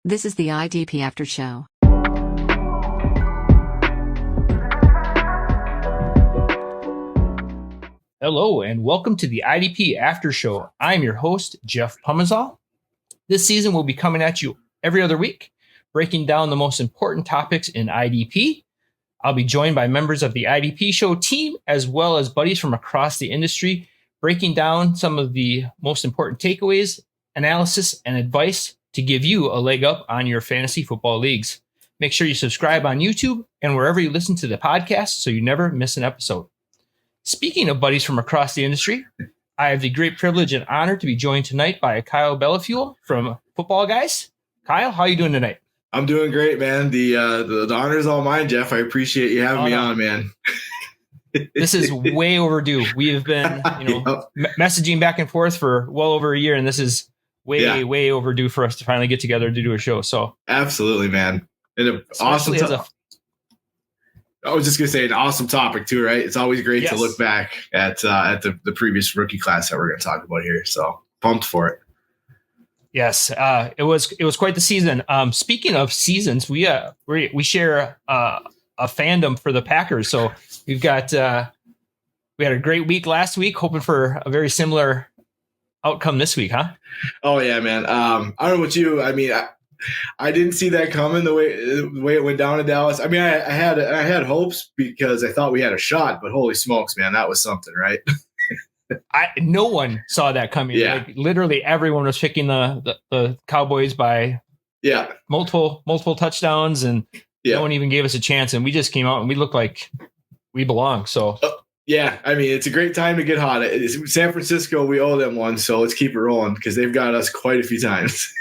This is the IDP After Show. Hello, and welcome to the IDP After Show. I'm your host, Jeff Pomazal. This season we'll be coming at you every other week, breaking down the most important topics in IDP. I'll be joined by members of the IDP Show team, as well as buddies from across the industry, breaking down some of the most important takeaways, analysis, and advice to give you a leg up on your fantasy football leagues. Make sure you subscribe on YouTube and wherever you listen to the podcast so you never miss an episode. Speaking of buddies from across the industry, I have the great privilege and honor to be joined tonight by Kyle Bellefeuil from Footballguys. Kyle, how are you doing tonight? I'm doing great, man. The honor is all mine, Jeff. I appreciate you having me on, man. This is way overdue. We have been, messaging back and forth for well over a year, and this is way overdue for us to finally get together to do a show. So absolutely, man. And an awesome. I was just gonna say an awesome topic too, right? It's always great to look back at the previous rookie class that we're going to talk about here. So pumped for it. Yes, it was quite the season. Speaking of seasons, we share a fandom for the Packers. So we've got we had a great week last week, hoping for a very similar outcome this week, huh? Oh yeah, man. I don't know about you. I mean, I didn't see that coming the way it went down in Dallas. I mean, I had hopes because I thought we had a shot, but holy smokes, man, that was something, right? No one saw that coming. Yeah. Like, literally everyone was picking the Cowboys by multiple touchdowns, and no one even gave us a chance. And we just came out and we looked like we belong. So yeah, I mean, it's a great time to get hot. San Francisco, we owe them one, so let's keep it rolling because they've got us quite a few times.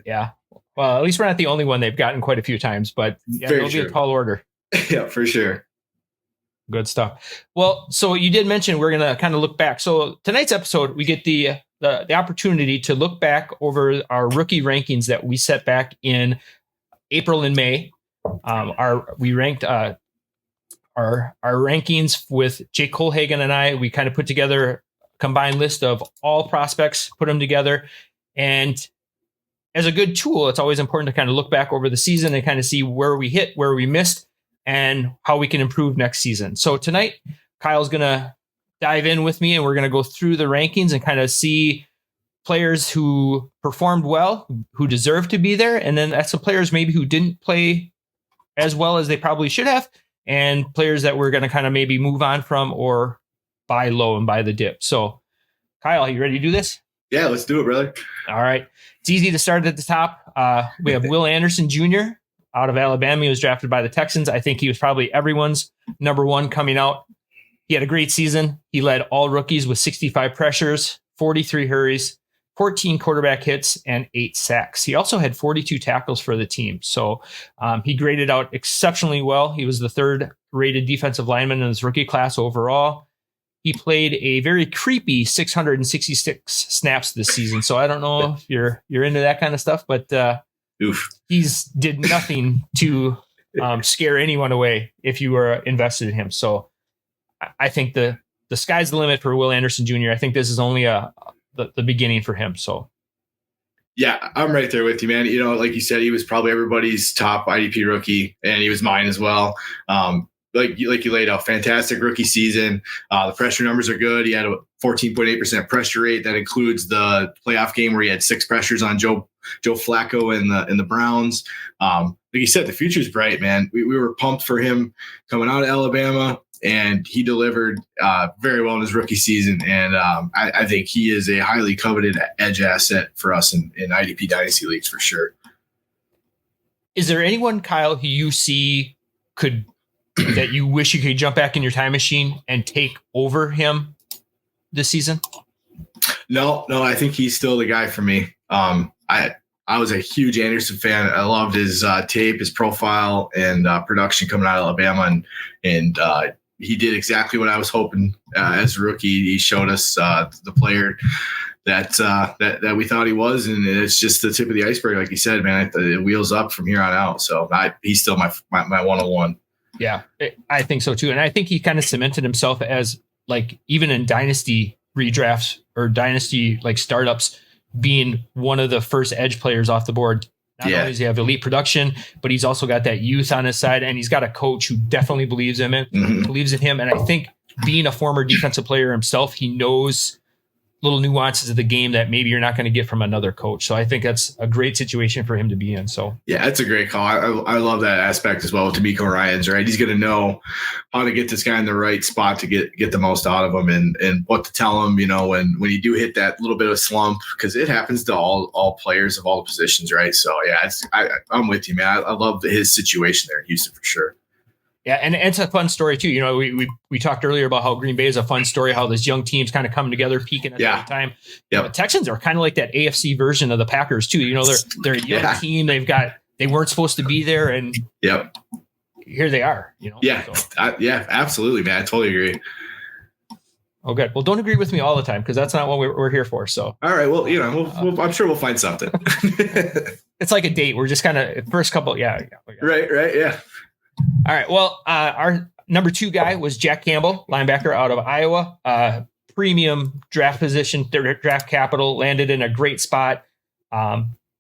Yeah. Well, at least we're not the only one they've gotten quite a few times, but it'll be a tall order. Yeah, for sure. Good stuff. Well, so you did mention we're going to kind of look back. So tonight's episode, we get the opportunity to look back over our rookie rankings that we set back in April and May. We ranked our rankings with Jake Colhagen and I. We kind of put together a combined list of all prospects, put them together, and as a good tool, it's always important to kind of look back over the season and kind of see where we hit, where we missed, and how we can improve next season. So tonight, Kyle's going to dive in with me and we're going to go through the rankings and kind of see players who performed well, who deserve to be there. And then that's some players maybe who didn't play as well as they probably should have, and players that we're going to kind of maybe move on from or buy low and buy the dip. So Kyle, are you ready to do this? Yeah, let's do it, brother. All right. It's easy to start at the top. We have Will Anderson Jr. out of Alabama. He was drafted by the Texans. I think he was probably everyone's number one coming out. He had a great season. He led all rookies with 65 pressures, 43 hurries, 14 quarterback hits, and 8 sacks. He also had 42 tackles for the team. So he graded out exceptionally well. He was the third rated defensive lineman in his rookie class overall. He played a very creepy 666 snaps this season. So I don't know if you're into that kind of stuff, but he's did nothing to scare anyone away if you were invested in him. So I think the sky's the limit for Will Anderson Jr. I think this is only the beginning for him. So yeah, I'm right there with you, man. You know, like you said, he was probably everybody's top IDP rookie, and he was mine as well. Like you laid out, fantastic rookie season. The pressure numbers are good. He had a 14.8% pressure rate. That includes the playoff game where he had 6 pressures on Joe Flacco in the Browns. Like you said, the future's bright, man. We were pumped for him coming out of Alabama, and he delivered very well in his rookie season. And I think he is a highly coveted edge asset for us in IDP Dynasty leagues for sure. Is there anyone, Kyle, who you see that you wish you could jump back in your time machine and take over him this season? No, I think he's still the guy for me. I was a huge Anderson fan. I loved his tape, his profile, and production coming out of Alabama, and he did exactly what I was hoping as a rookie. He showed us the player that we thought he was, and it's just the tip of the iceberg, like you said, man. It wheels up from here on out. So he's still my 101. Yeah, I think so too. And I think he kind of cemented himself as, like, even in dynasty redrafts or dynasty like startups, being one of the first edge players off the board. Not only does he have elite production, but he's also got that youth on his side, and he's got a coach who definitely believes in him. And I think being a former defensive player himself, he knows little nuances of the game that maybe you're not going to get from another coach. So I think that's a great situation for him to be in. So yeah, that's a great call. I love that aspect as well with D'Amico Ryans, right? He's going to know how to get this guy in the right spot to get the most out of him and what to tell him, when you do hit that little bit of slump, because it happens to all players of all the positions, right? So yeah, I'm with you, man. I love his situation there in Houston for sure. Yeah, and it's a fun story too. We talked earlier about how Green Bay is a fun story, how these young teams kind of come together, peaking at the same time. The Texans are kind of like that AFC version of the Packers too. They're a young team. They weren't supposed to be there, and here they are. Absolutely, man. I totally agree. Oh, good. Well, don't agree with me all the time, because that's not what we're here for. So, all right. Well, I'm sure we'll find something. It's like a date. We're just kind of first couple. Right. Yeah. All right. Well, our number 2 guy was Jack Campbell, linebacker out of Iowa. Premium draft position, draft capital, landed in a great spot.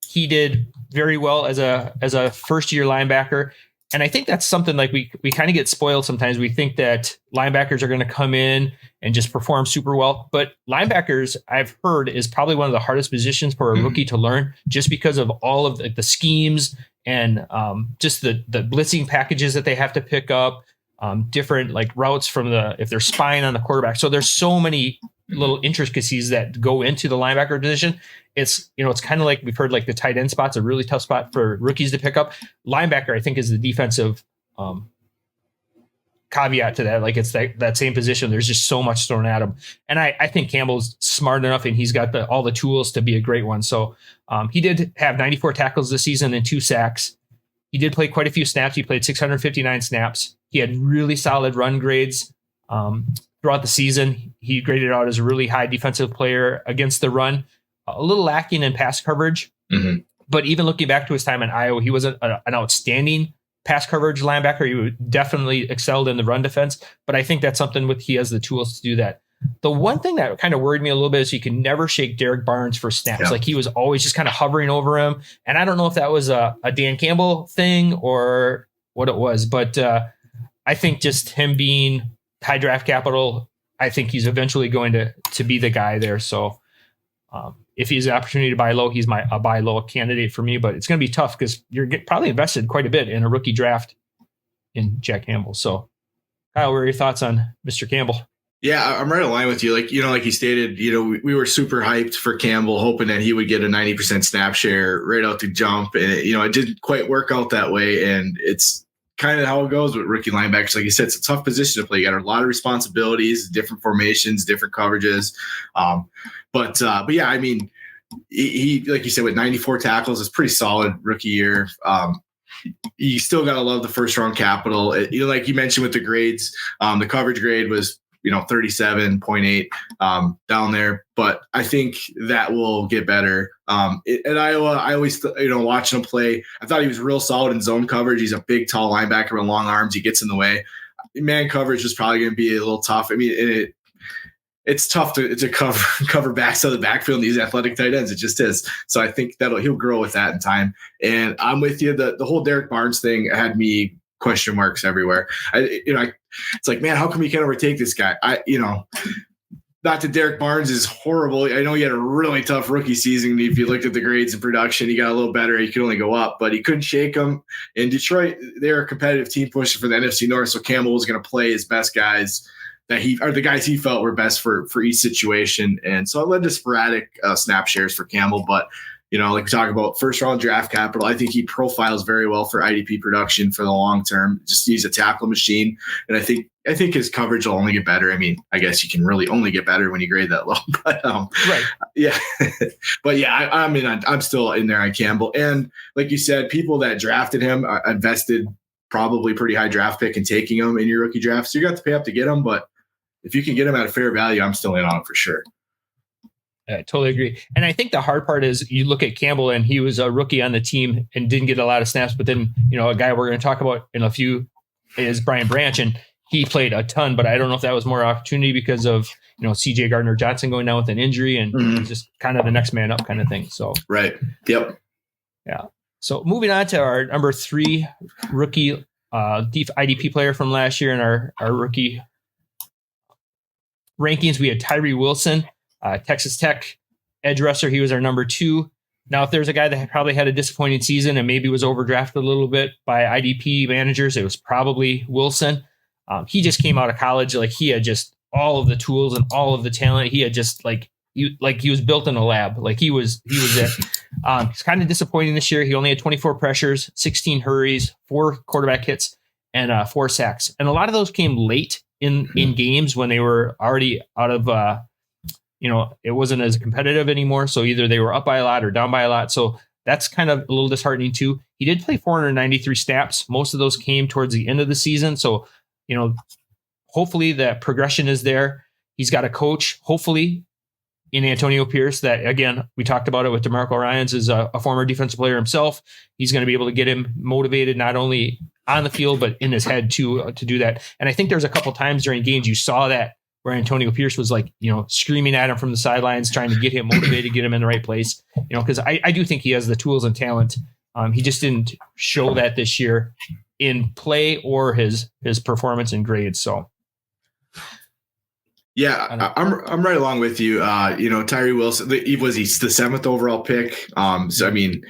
He did very well as a first-year linebacker. And I think that's something like we kind of get spoiled sometimes. We think that linebackers are going to come in and just perform super well. But linebackers, I've heard, is probably one of the hardest positions for a rookie to learn, just because of all of the schemes and just the blitzing packages that they have to pick up, different like routes from if they're spying on the quarterback. So there's so many little intricacies that go into the linebacker position. It's kind of like we've heard, like the tight end spot's a really tough spot for rookies to pick up. Linebacker, I think, is the defensive caveat to that. Like it's that same position. There's just so much thrown at him. And I think Campbell's smart enough, and he's got all the tools to be a great one. So he did have 94 tackles this season and 2 sacks. He did play quite a few snaps. He played 659 snaps. He had really solid run grades throughout the season. He graded out as a really high defensive player against the run. A little lacking in pass coverage, but even looking back to his time in Iowa, he was an outstanding pass coverage linebacker. He definitely excelled in the run defense, but I think that's something he has the tools to do that. The one thing that kind of worried me a little bit is he could never shake Derek Barnes for snaps. Like he was always just kind of hovering over him. And I don't know if that was a Dan Campbell thing or what it was, but I think just him being high draft capital, I think he's eventually going to be the guy there. So if he's an opportunity to buy low, he's a buy low candidate for me, but it's going to be tough because you're probably invested quite a bit in a rookie draft in Jack Campbell. So Kyle, what are your thoughts on Mr. Campbell? Yeah, I'm right in line with you. Like you stated, we were super hyped for Campbell, hoping that he would get a 90% snap share right out the jump. And, it didn't quite work out that way. And it's kind of how it goes with rookie linebackers. Like you said, it's a tough position to play. You got a lot of responsibilities, different formations, different coverages. But yeah, I mean, he like you said, with 94 tackles, it's pretty solid rookie year. You still got to love the first round capital. Like you mentioned with the grades, the coverage grade was 37.8 down there, but I think that will get better. At Iowa, I always, watching him play, I thought he was real solid in zone coverage. He's a big, tall linebacker with long arms. He gets in the way. Man coverage was probably going to be a little tough. I mean, it's tough to cover backs out of the backfield and these athletic tight ends. It just is. So I think he'll grow with that in time. And I'm with you. The whole Derek Barnes thing had me question marks everywhere. It's like, man, how come you can't overtake this guy? Not that Derek Barnes is horrible. I know he had a really tough rookie season. If you looked at the grades and production, he got a little better. He could only go up, but he couldn't shake him. In Detroit, they're a competitive team pushing for the NFC North. So Campbell was going to play his best guys the guys he felt were best for each situation. And so it led to sporadic snap shares for Campbell. But, like we talk about first round draft capital, I think he profiles very well for IDP production for the long term. Just he's a tackle machine. And I think his coverage will only get better. I mean, I guess you can really only get better when you grade that low. But right. Yeah. But yeah, I'm still in there on Campbell. And like you said, people that drafted him invested probably pretty high draft pick in taking him in your rookie draft. So you got to pay up to get him, but if you can get him at a fair value, I'm still in on it for sure. I totally agree. And I think the hard part is you look at Campbell and he was a rookie on the team and didn't get a lot of snaps. But then, a guy we're going to talk about in a few is Brian Branch, and he played a ton, but I don't know if that was more opportunity because of, CJ Gardner-Johnson going down with an injury and just kind of the next man up kind of thing. So, right. Yep. Yeah. So moving on to our number 3 rookie IDP player from last year in our rookie rankings, we had Tyree Wilson, Texas Tech edge rusher. He was our number 2. Now, if there's a guy that probably had a disappointing season and maybe was overdrafted a little bit by IDP managers, it was probably Wilson. He just came out of college. Like, he had just all of the tools and all of the talent. He had just he was built in a lab. Like, he was it. He's kind of disappointing this year. He only had 24 pressures, 16 hurries, 4 quarterback hits, and 4 sacks. And a lot of those came late in games when they were already out of, it wasn't as competitive anymore. So either they were up by a lot or down by a lot. So that's kind of a little disheartening too. He did play 493 snaps. Most of those came towards the end of the season. So, hopefully that progression is there. He's got a coach, hopefully, in Antonio Pierce, that, again, we talked about it with DeMarco Ryans, is a former defensive player himself. He's going to be able to get him motivated, not only on the field, but in his head too, to do that. And I think there's a couple times during games you saw that where Antonio Pierce was screaming at him from the sidelines, trying to get him motivated, get him in the right place, because I do think he has the tools and talent. He just didn't show that this year in play or his performance and grades. So. Yeah, I'm right along with you. Tyree Wilson, he's the 7th overall pick. So I mean,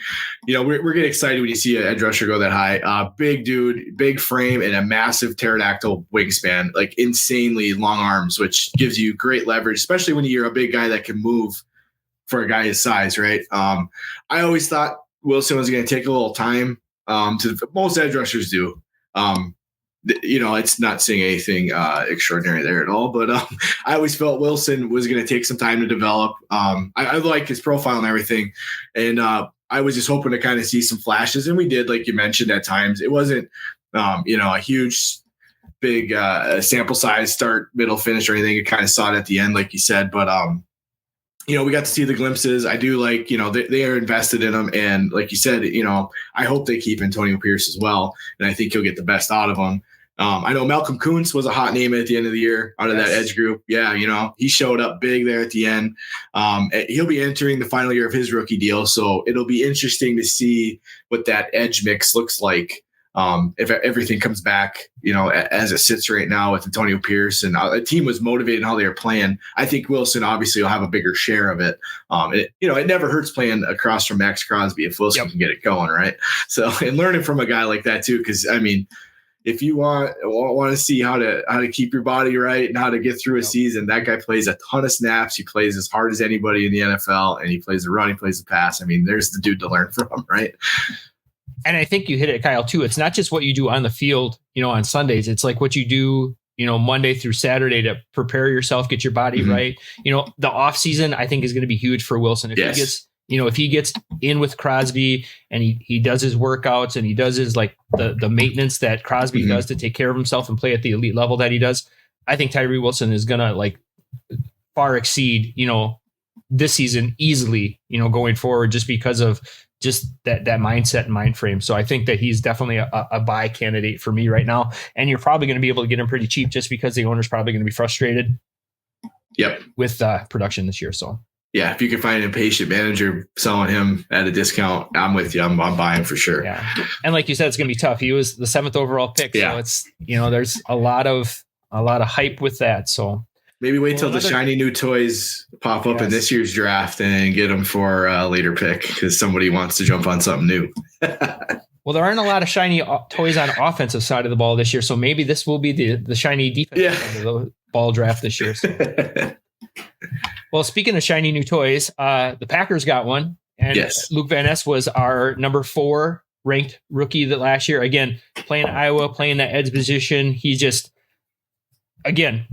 we're getting excited when you see an edge rusher go that high. Big dude, big frame, and a massive pterodactyl wingspan, like insanely long arms, which gives you great leverage, especially when you're a big guy that can move for a guy his size, right? I always thought Wilson was going to take a little time. Most edge rushers do. It's not saying anything extraordinary there at all, but I always felt Wilson was going to take some time to develop. I like his profile and everything, and I was just hoping to kind of see some flashes, and we did, like you mentioned, at times. It wasn't, a huge, big sample size, start, middle, finish, or anything. It kind of saw it at the end, like you said, but we got to see the glimpses. I do like, they are invested in him, and like you said, I hope they keep Antonio Pierce as well, and I think he'll get the best out of him. I know Malcolm Kuntz was a hot name at the end of the year out of that edge group. Yeah, he showed up big there at the end. He'll be entering the final year of his rookie deal, so it'll be interesting to see what that edge mix looks like if everything comes back, as it sits right now with Antonio Pierce, and the team was motivated in how they were playing. I think Wilson obviously will have a bigger share of it. It never hurts playing across from Max Crosby if Wilson can get it going, right? So, and learning from a guy like that too, because I mean, if you want to see how to keep your body right and how to get through a season, that guy plays a ton of snaps. He plays as hard as anybody in the NFL, and he plays the run, he plays the pass. I mean, there's the dude to learn from, right? And I think you hit it, Kyle, too. It's not just what you do on the field, on Sundays. It's like what you do, Monday through Saturday to prepare yourself, get your body right. The off season, I think, is going to be huge for Wilson. If he gets in with Crosby and he does his workouts and he does his the maintenance that Crosby does to take care of himself and play at the elite level that he does, I think Tyree Wilson is gonna far exceed this season easily, going forward, just because of just that mindset and mind frame. So I think that he's definitely a buy candidate for me right now, and you're probably going to be able to get him pretty cheap just because the owner's probably going to be frustrated with production this year. So. Yeah, if you can find an impatient manager selling him at a discount, I'm with you. I'm buying for sure. Yeah, and like you said, it's going to be tough. He was the 7th overall pick, so it's there's a lot of hype with that. So maybe wait till the shiny new toys pop up in this year's draft and get them for a later pick because somebody wants to jump on something new. Well, there aren't a lot of shiny toys on the offensive side of the ball this year, so maybe this will be the shiny defensive side of the ball draft this year. So. Well, speaking of shiny new toys, the Packers got one, and Luke Van Ness was our number 4 ranked rookie that last year. Again, playing Iowa, playing that edge position. He just, again,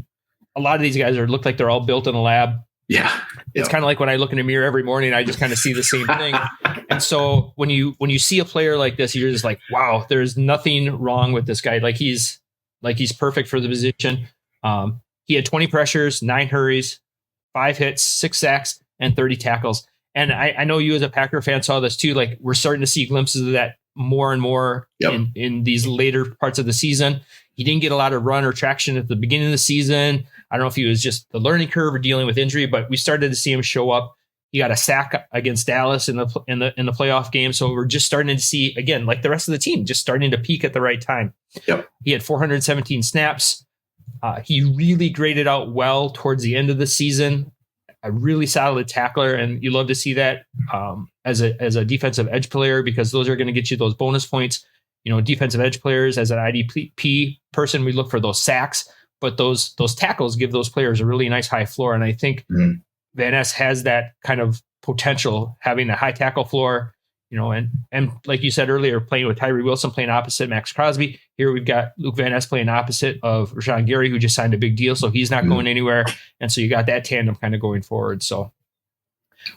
a lot of these guys look like they're all built in a lab. Yeah, it's kind of like when I look in a mirror every morning, I just kind of see the same thing. And so when you see a player like this, you're just like, wow, there's nothing wrong with this guy. He's perfect for the position. He had 20 pressures, 9 hurries, 5 hits, 6 sacks, and 30 tackles. And I know you as a Packer fan saw this too. We're starting to see glimpses of that more and more in these later parts of the season. He didn't get a lot of run or traction at the beginning of the season. I don't know if he was just the learning curve or dealing with injury, but we started to see him show up He got a sack against Dallas in the playoff game. So we're just starting to see, again, like the rest of the team, just starting to peak at the right time. Yep. He had 417 snaps. He really graded out well towards the end of the season. A really solid tackler, and you love to see that as a defensive edge player, because those are going to get you those bonus points. Defensive edge players, as an IDP person, we look for those sacks, but those tackles give those players a really nice high floor. And I think Van Ness has that kind of potential, having a high tackle floor, and like you said earlier, playing with Tyree Wilson, playing opposite Max Crosby. Here we've got Luke Van Ness playing opposite of Rashawn Gary, who just signed a big deal, so he's not going anywhere. And so you got that tandem kind of going forward. So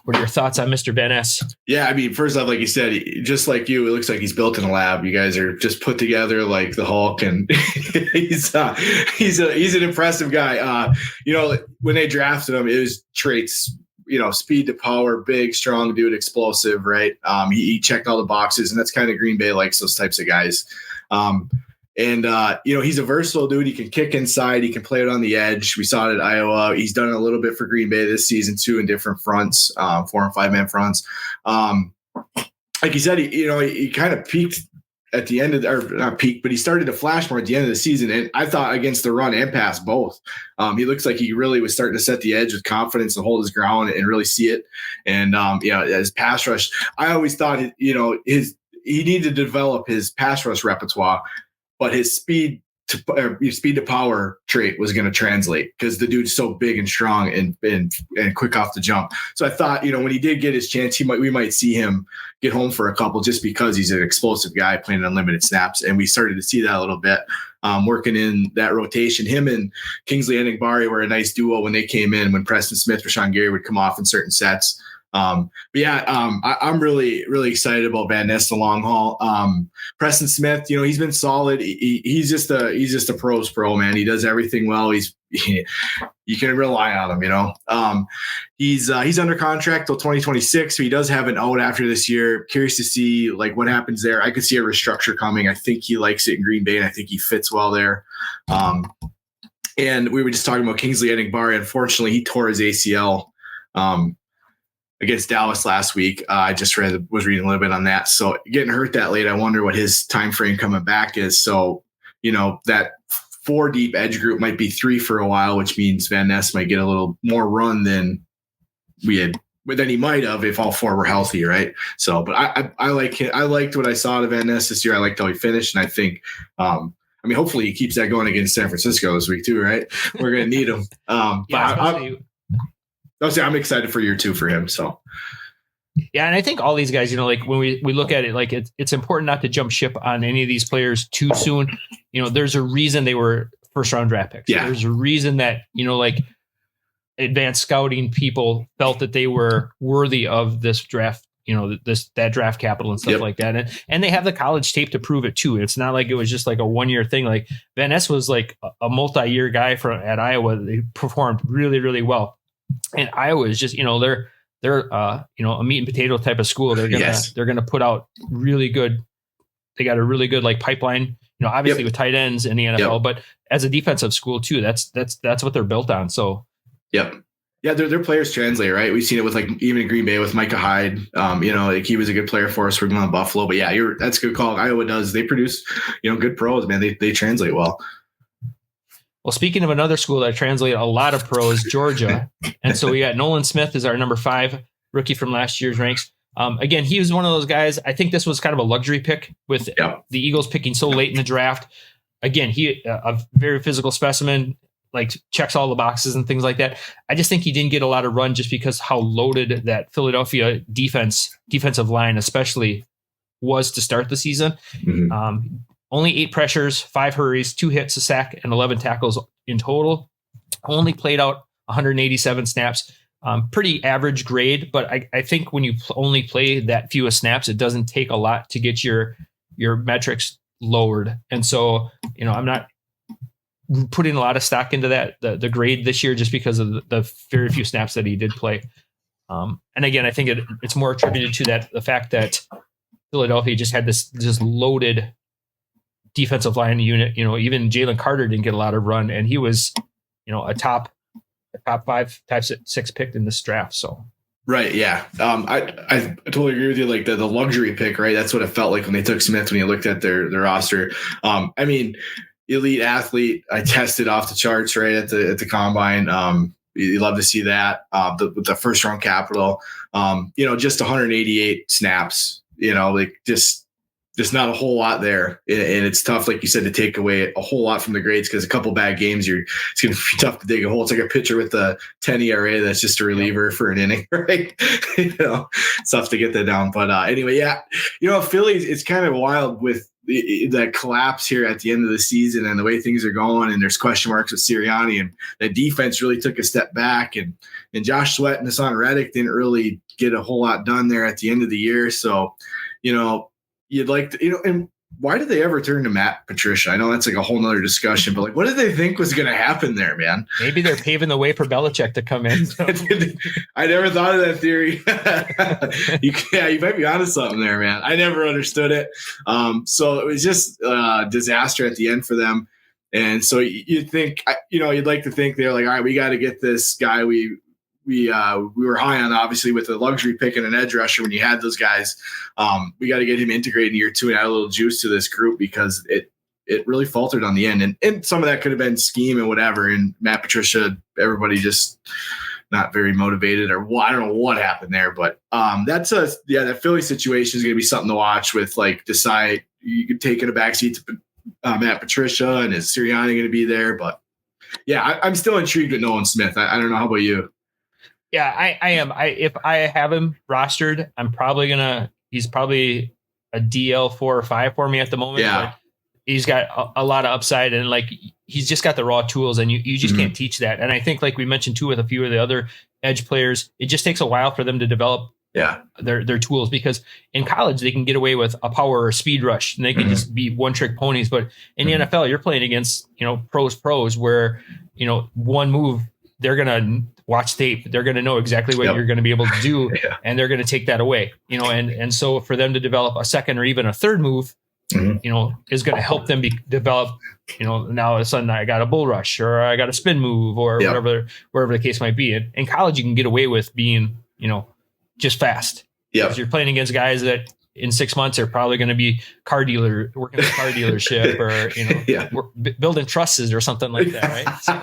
what are your thoughts on Mr. Van Ness? Yeah, I mean, first off, like you said, just like you, it looks like he's built in a lab. You guys are just put together like the Hulk, and he's an impressive guy. When they drafted him, it was traits, speed to power, big, strong dude, explosive, right? He checked all the boxes, and that's kind of Green Bay likes those types of guys. He's a versatile dude. He can kick inside. He can play it on the edge. We saw it at Iowa. He's done it a little bit for Green Bay this season too, in different fronts, 4 and 5 man fronts. Like you said, he kind of peaked at the end of, or not peaked, but he started to flash more at the end of the season. And I thought against the run and pass both, he looks like he really was starting to set the edge with confidence and hold his ground and really see it. And his pass rush, I always thought he needed to develop his pass rush repertoire, but his speed to power trait was going to translate, because the dude's so big and strong and quick off the jump. So I thought, when he did get his chance, we might see him get home for a couple, just because he's an explosive guy playing unlimited snaps. And we started to see that a little bit, working in that rotation. Him and Kingsley Enagbare were a nice duo when they came in, when Preston Smith, Rashawn Gary would come off in certain sets. I'm really, really excited about Van Ness the long haul. Preston Smith, he's been solid. He's just a pro's pro, man. He does everything well. You can rely on him, He's under contract till 2026. So he does have an out after this year. Curious to see like what happens there. I could see a restructure coming. I think he likes it in Green Bay, and I think he fits well there. And we were just talking about Kingsley Enagbare. Unfortunately, he tore his ACL against Dallas last week. I just was reading a little bit on that. So getting hurt that late, I wonder what his time frame coming back is. So, that 4 deep edge group might be 3 for a while, which means Van Ness might get a little more run than he might have if all 4 were healthy, right? So, but I like it. I liked what I saw of Van Ness this year. I liked how he finished, and I think, hopefully he keeps that going against San Francisco this week too, right? We're going to need him. I'm excited for year 2 for him. So, yeah, and I think all these guys, like when we look at it, like it's important not to jump ship on any of these players too soon. There's a reason they were first round draft picks. Yeah. There's a reason that like advanced scouting people felt that they were worthy of this draft. That draft capital and stuff like that, and they have the college tape to prove it too. It's not like it was just like a 1-year thing. Like Van Ness was like a multi-year guy at Iowa. They performed really, really well. And Iowa is just, they're a meat and potato type of school. They're gonna put out really good. They got a really good like pipeline, obviously with tight ends in the NFL, but as a defensive school too, that's what they're built on. So, their players translate, right? We've seen it with like even in Green Bay with Micah Hyde. Like he was a good player for us for going to Buffalo. But that's a good call. Iowa does. They produce, good pros, man. They translate well. Well, speaking of another school that translated a lot of pros, Georgia. And so we got Nolan Smith as our number 5 rookie from last year's ranks. Again, he was one of those guys. I think this was kind of a luxury pick with the Eagles picking so late in the draft. Again, he a very physical specimen, like checks all the boxes and things like that. I just think he didn't get a lot of run just because how loaded that Philadelphia defensive line especially was to start the season. Mm-hmm. Only 8 pressures, 5 hurries, 2 hits, a sack, and 11 tackles in total. Only played out 187 snaps. Pretty average grade, but I think when you only play that few of snaps, it doesn't take a lot to get your metrics lowered. And so, I'm not putting a lot of stock into that, the grade this year, just because of the very few snaps that he did play. And again, I think it's more attributed to the fact that Philadelphia just had this loaded defensive line unit. Even Jalen Carter didn't get a lot of run, and he was, a top 5, top 6 picked in this draft. So Right. Yeah. I totally agree with you. Like the luxury pick, right? That's what it felt like when they took Smith, when you looked at their roster. I mean, elite athlete. I tested off the charts, right, at the combine. You love to see that. With the first round capital, just 188 snaps, like just not a whole lot there. And it's tough, like you said, to take away a whole lot from the grades, because a couple bad games, it's going to be tough to dig a hole. It's like a pitcher with the 10 ERA that's just a reliever for an inning, right? It's tough to get that down. But anyway, yeah, Philly, it's kind of wild with the collapse here at the end of the season and the way things are going. And there's question marks with Sirianni, and the defense really took a step back. And Josh Sweat and Hassan Reddick didn't really get a whole lot done there at the end of the year. So, you'd like to, and why did they ever turn to Matt Patricia? I know that's like a whole nother discussion, but like, what did they think was going to happen there, man? Maybe they're paving the way for Belichick to come in. I never thought of that theory. You might be onto something there, man. I never understood it. So it was just a disaster at the end for them. And so you'd think, you'd like to think they're like, all right, we got to get this guy we were high on, obviously, with a luxury pick and an edge rusher. When you had those guys, we got to get him integrated in year 2 and add a little juice to this group, because it really faltered on the end. And some of that could have been scheme and whatever. And Matt Patricia, everybody just not very motivated, or I don't know what happened there. But that Philly situation is going to be something to watch with, like, decide you could take in a backseat to Matt Patricia, and is Sirianni going to be there? But yeah, I'm still intrigued with Nolan Smith. I don't know. How about you? Yeah, I am. If I have him rostered, he's probably a DL 4 or 5 for me at the moment. Yeah. But he's got a lot of upside, and like, he's just got the raw tools, and you just can't teach that. And I think, like we mentioned too, with a few of the other edge players, it just takes a while for them to develop their tools, because in college they can get away with a power or speed rush, and they can just be one trick ponies. But in the NFL, you're playing against, pros where, one move, they're going to watch tape. They're going to know exactly what you're going to be able to do, and they're going to take that away, and so for them to develop a second or even a third move, is going to help them develop, now all of a sudden I got a bull rush, or I got a spin move, or wherever the case might be. In college, you can get away with being, just fast. Yeah. Because you're playing against guys that in 6 months are probably going to be working at a car dealership, or, building trusses or something like that. Right. So,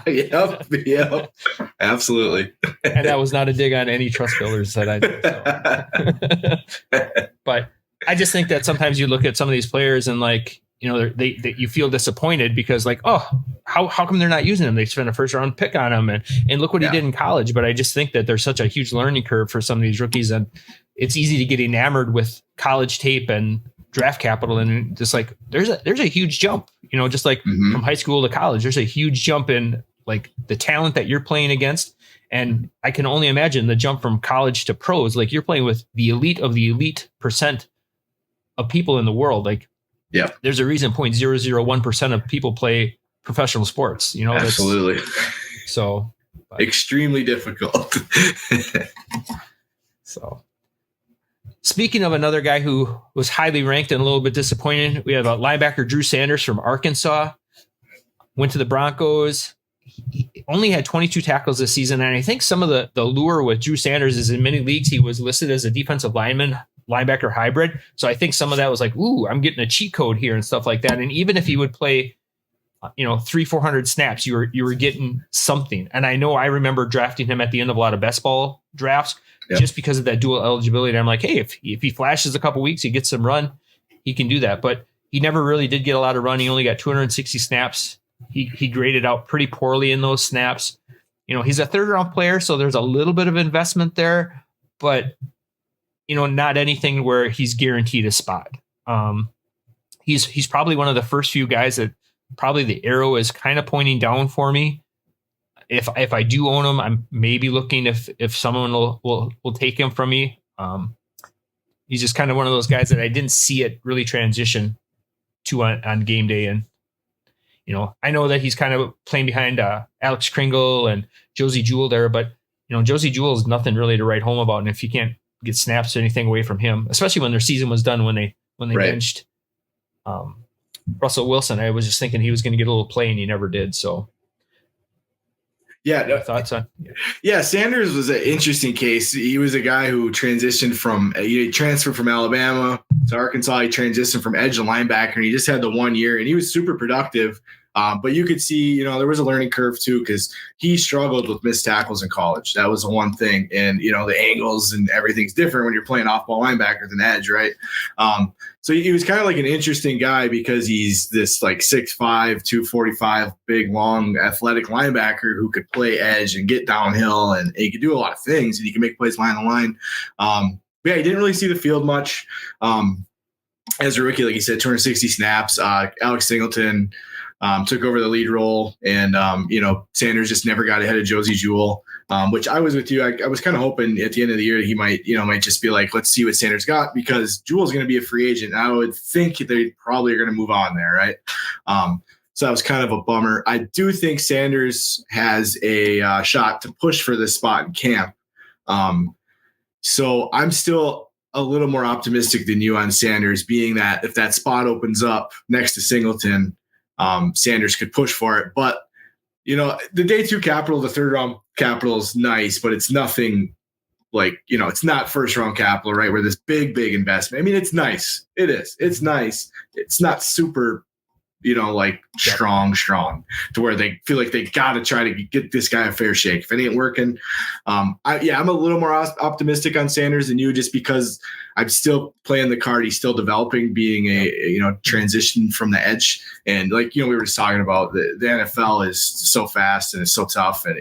yep. Absolutely. And that was not a dig on any truss builders that I know. So. But I just think that sometimes you look at some of these players and, like, you feel disappointed because, like, oh, how come they're not using him? They spent a first round pick on him, and look what he did in college. But I just think that there's such a huge learning curve for some of these rookies, and it's easy to get enamored with college tape and draft capital, and just like there's a huge jump, just like from high school to college, there's a huge jump in, like, the talent that you're playing against. And I can only imagine the jump from college to pros. Like, you're playing with the elite of the elite percent of people in the world. Like, there's a reason 0.001% of people play professional sports, Absolutely. So extremely difficult. So speaking of another guy who was highly ranked and a little bit disappointed, we have a linebacker, Drew Sanders from Arkansas, went to the Broncos. He only had 22 tackles this season. And I think some of the lure with Drew Sanders is, in many leagues, he was listed as a defensive linebacker hybrid. So I think some of that was like, ooh, I'm getting a cheat code here and stuff like that. And even if he would play, 300-400 snaps, you were getting something. And I remember drafting him at the end of a lot of best ball drafts just because of that dual eligibility. And I'm like, hey, if he flashes a couple weeks, he gets some run, he can do that. But he never really did get a lot of run. He only got 260 snaps. He graded out pretty poorly in those snaps. He's a 3rd round player, so there's a little bit of investment there, but not anything where he's guaranteed a spot. He's probably one of the first few guys that probably the arrow is kind of pointing down for me. If I do own him, I'm maybe looking if someone will take him from me. He's just kind of one of those guys that I didn't see it really transition to on game day. And, I know that he's kind of playing behind Alex Kringle and Josie Jewell there, but, Josie Jewell is nothing really to write home about. And if you can't get snaps or anything away from him, especially when their season was done, when they benched Russell Wilson, I was just thinking he was going to get a little play, and he never did. So Yeah. Your thoughts on? Yeah, Sanders was an interesting case. He was a guy who transitioned he transferred from Alabama to Arkansas. He transitioned from edge to linebacker, and he just had the 1 year, and he was super productive. But you could see, there was a learning curve too, because he struggled with missed tackles in college. That was the one thing. And, the angles and everything's different when you're playing off-ball linebacker than edge, right? So he was kind of like an interesting guy because he's this like 6'5", 245, big, long, athletic linebacker who could play edge and get downhill, and he could do a lot of things, and he can make plays line to line. But yeah, he didn't really see the field much. As a rookie, like you said, 260 snaps. Alex Singleton took over the lead role, and Sanders just never got ahead of Josie Jewell, which I was with you. I was kind of hoping at the end of the year he might just be like, let's see what Sanders got, because Jewell's going to be a free agent. And I would think they probably are going to move on there, right? So that was kind of a bummer. I do think Sanders has a shot to push for this spot in camp. So I'm still a little more optimistic than you on Sanders, being that if that spot opens up next to Singleton, Sanders could push for it. But, the day 2 capital, the 3rd round capital is nice, but it's nothing like, it's not 1st round capital, right? Where this big investment. I mean, it's nice. It is. It's nice. It's not super, strong to where they feel like they got to try to get this guy a fair shake. If it ain't working, I'm a little more optimistic on Sanders than you, just because I'm still playing the card. He's still developing, being a transition from the edge. And like, we were just talking about, the NFL is so fast and it's so tough. And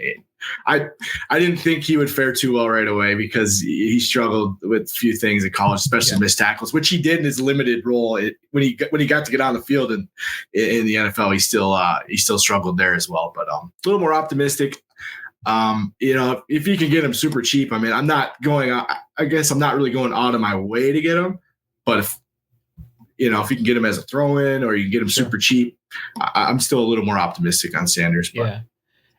I didn't think he would fare too well right away, because he struggled with a few things in college, especially missed tackles, which he did in his limited role. When he got to get on the field in the NFL, he still struggled there as well. But a little more optimistic. If you can get him super cheap, I mean, I'm not really going out of my way to get him, but if you can get him as a throw-in, or you can get him super cheap, I'm still a little more optimistic on Sanders. But. Yeah.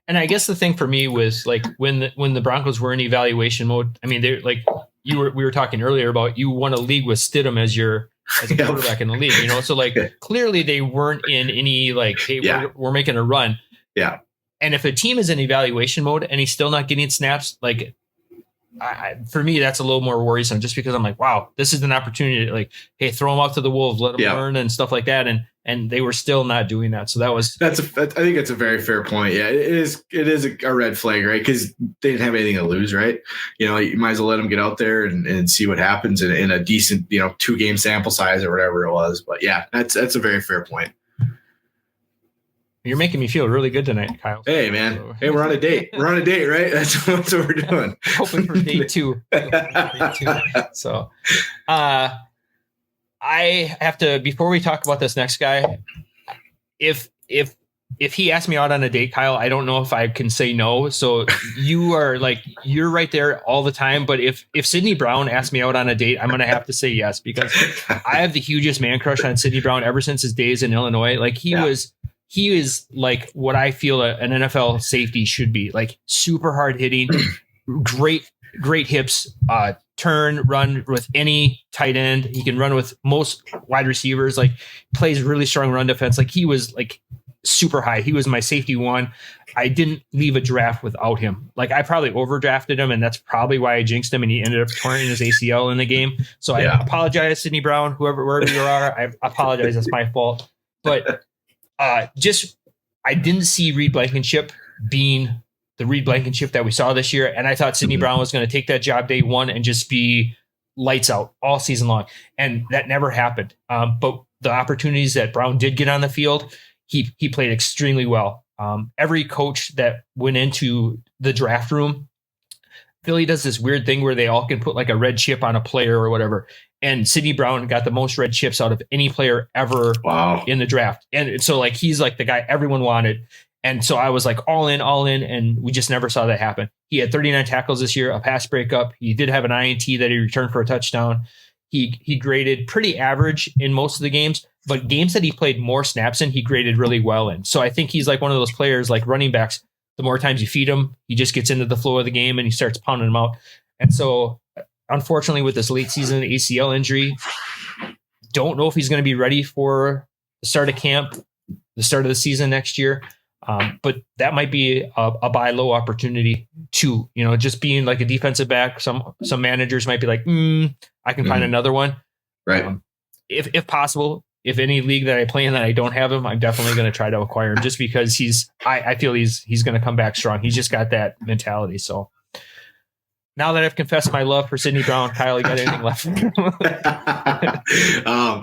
And I guess the thing for me was, like, when the Broncos were in evaluation mode, I mean, they're like, we were talking earlier about, you won a league with Stidham as a quarterback in the league, so like clearly they weren't in any like, hey, we're making a run. Yeah. And if a team is in evaluation mode and he's still not getting snaps, like, for me, that's a little more worrisome, just because I'm like, wow, this is an opportunity to, like, hey, throw him out to the wolves, let him learn and stuff like that. And they were still not doing that. So I think that's a very fair point. Yeah, it is a red flag, right? Because they didn't have anything to lose, right? You might as well let them get out there and see what happens in a decent, 2-game sample size or whatever it was. But yeah, that's a very fair point. You're making me feel really good tonight, Kyle. Hey, man. So, hey, we're on a date. We're on a date, right? That's what we're doing. Hoping for day 2. So, I have to, before we talk about this next guy, if he asked me out on a date, Kyle, I don't know if I can say no. So you're right there all the time. But if Syndey Brown asked me out on a date, I'm going to have to say yes, because I have the hugest man crush on Syndey Brown ever since his days in Illinois. Like, he is like what I feel an NFL safety should be, like, super hard hitting, great hips, turn, run with any tight end. He can run with most wide receivers, like, plays really strong run defense. Like, he was like super high. He was my safety 1. I didn't leave a draft without him. Like, I probably overdrafted him, and that's probably why I jinxed him, and he ended up tearing his ACL in the game. So I apologize, Syndey Brown, wherever you are. I apologize. That's my fault. But I didn't see Reed Blankenship being the Reed Blankenship that we saw this year. And I thought Syndey Brown was going to take that job day 1 and just be lights out all season long. And that never happened. But the opportunities that Brown did get on the field, he played extremely well. Every coach that went into the draft room, Philly does this weird thing where they all can put like a red chip on a player or whatever. And Syndey Brown got the most red chips out of any player ever in the draft. And so, like, he's like the guy everyone wanted. And so I was like all in. And we just never saw that happen. He had 39 tackles this year, a pass breakup. He did have an INT that he returned for a touchdown. He graded pretty average in most of the games, but games that he played more snaps in, he graded really well in. So I think he's like one of those players, like running backs. The more times you feed him, he just gets into the flow of the game and he starts pounding them out. And so, unfortunately, with this late season ACL injury, don't know if he's going to be ready for the start of camp, the start of the season next year. But that might be a buy low opportunity too. Just being like a defensive back. Some managers might be like, I can find another one. Right. If possible, if any league that I play in that I don't have him, I'm definitely going to try to acquire him just because I feel he's going to come back strong. He's just got that mentality. So now that I've confessed my love for Syndey Brown, Kyle, you got anything left?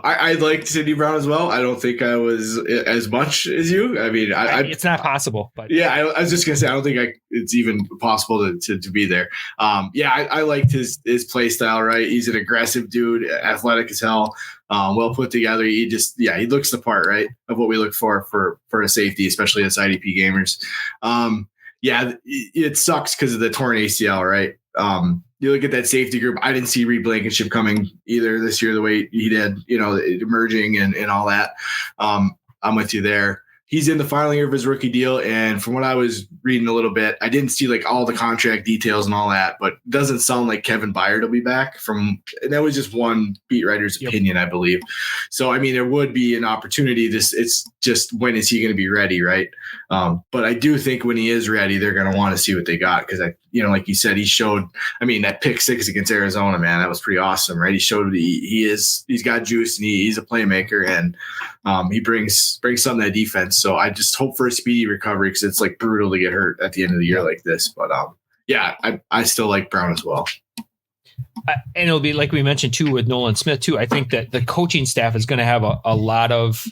I liked Syndey Brown as well. I don't think I was as much as you. I mean, it's not possible, but yeah, I was just gonna say I don't think it's even possible to be there. I liked his play style. Right, he's an aggressive dude, athletic as hell, well put together. He looks the part, right, of what we look for a safety, especially as IDP gamers. It sucks because of the torn ACL, right? You look at that safety group. I didn't see Reed Blankenship coming either this year the way he did, emerging and all that. I'm with you there. He's in the final year of his rookie deal. And from what I was reading a little bit, I didn't see like all the contract details and all that, but it doesn't sound like Kevin Byard will be back and that was just one beat writer's opinion, I believe. So, I mean, there would be an opportunity. It's just, when is he going to be ready? Right. But I do think when he is ready, they're going to want to see what they got. Cause like you said, he showed, that pick 6 against Arizona, man, that was pretty awesome, right? He showed he's got juice and he's a playmaker and he brings something to that defense. So I just hope for a speedy recovery because it's like brutal to get hurt at the end of the year like this. But I still like Brown as well. And it'll be like we mentioned too with Nolan Smith too. I think that the coaching staff is going to have a lot of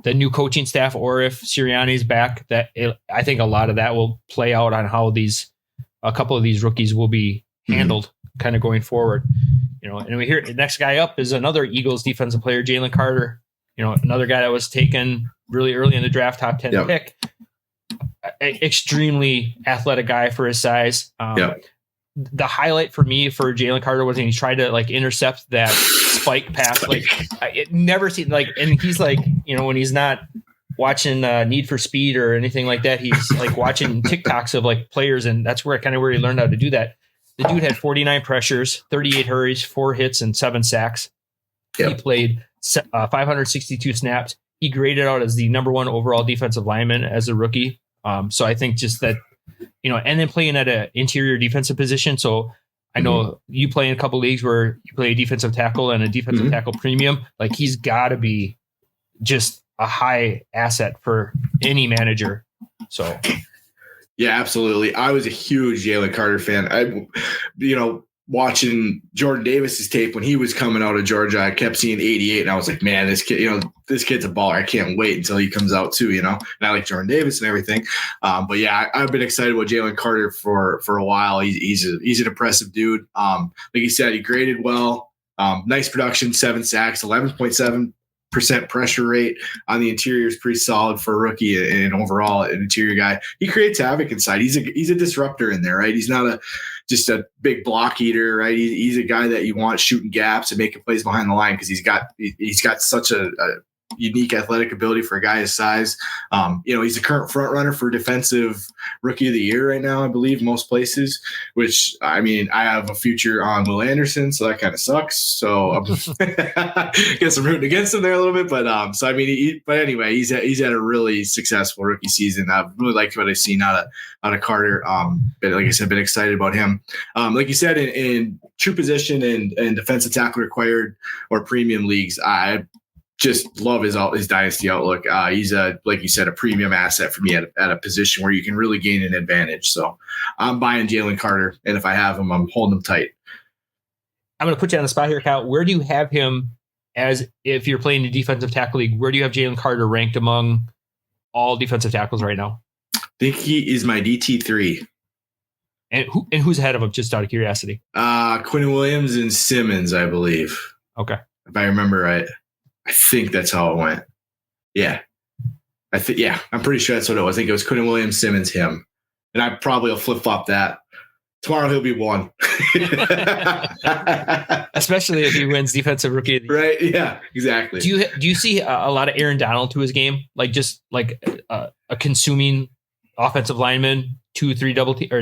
the new coaching staff, or if Sirianni's back, I think a lot of that will play out on how a couple of these rookies will be handled kind of going forward. And we hear the next guy up is another Eagles defensive player, Jalen Carter. Another guy that was taken really early in the draft, top 10 pick. Extremely athletic guy for his size. The highlight for me for Jalen Carter was when he tried to like intercept that spike pass. Like it never seen and he's like, when he's not watching Need for Speed or anything like that, he's like watching TikToks of like players, and that's where he learned how to do that. The dude had 49 pressures, 38 hurries, 4 hits, and 7 sacks. He played 562 snaps. He graded out as the number 1 overall defensive lineman as a rookie. So I think just that, and then playing at an interior defensive position. So I know you play in a couple leagues where you play a defensive tackle and a defensive tackle premium. Like he's got to be just a high asset for any manager. So. Yeah, absolutely. I was a huge Jalen Carter fan. Watching Jordan Davis's tape when he was coming out of Georgia, I kept seeing 88 and I was like, man, this kid, this kid's a baller. I can't wait until he comes out too, and I like Jordan Davis and everything. But yeah, I've been excited about Jalen Carter for a while. He's an impressive dude. Like you said, he graded well, nice production, 7 sacks, 11.7% pressure rate on the interior is pretty solid for a rookie and overall an interior guy. He creates havoc inside. He's a disruptor in there, right? He's not just a big block eater, right? He's a guy that you want shooting gaps and making plays behind the line because he's got such a unique athletic ability for a guy his size. He's a current front runner for defensive rookie of the year right now, I believe, most places, which I have a future on Will Anderson, so that kind of sucks. So I guess I'm rooting against him there a little bit, but but anyway, he's had a really successful rookie season. I've really liked what I've seen out of Carter. But like I said, been excited about him. Like you said, in true position and defensive tackle required or premium leagues, I just love his dynasty outlook. He's like you said, a premium asset for me at a position where you can really gain an advantage. So I'm buying Jalen Carter, and if I have him, I'm holding him tight. I'm going to put you on the spot here, Kyle. Where do you have him as if you're playing the defensive tackle league? Where do you have Jalen Carter ranked among all defensive tackles right now? I think he is my DT3. And who's ahead of him? Just out of curiosity. Quinn Williams and Simmons, I believe. Okay, if I remember right. I think that's how it went. Yeah. I'm pretty sure that's what it was. I think it was Quinn Williams, Simmons, him. And I probably will flip-flop that. Tomorrow he'll be 1. Especially if he wins defensive rookie of the year. Right, yeah, exactly. Do you see a lot of Aaron Donald to his game? Like just like a consuming offensive lineman, 2-3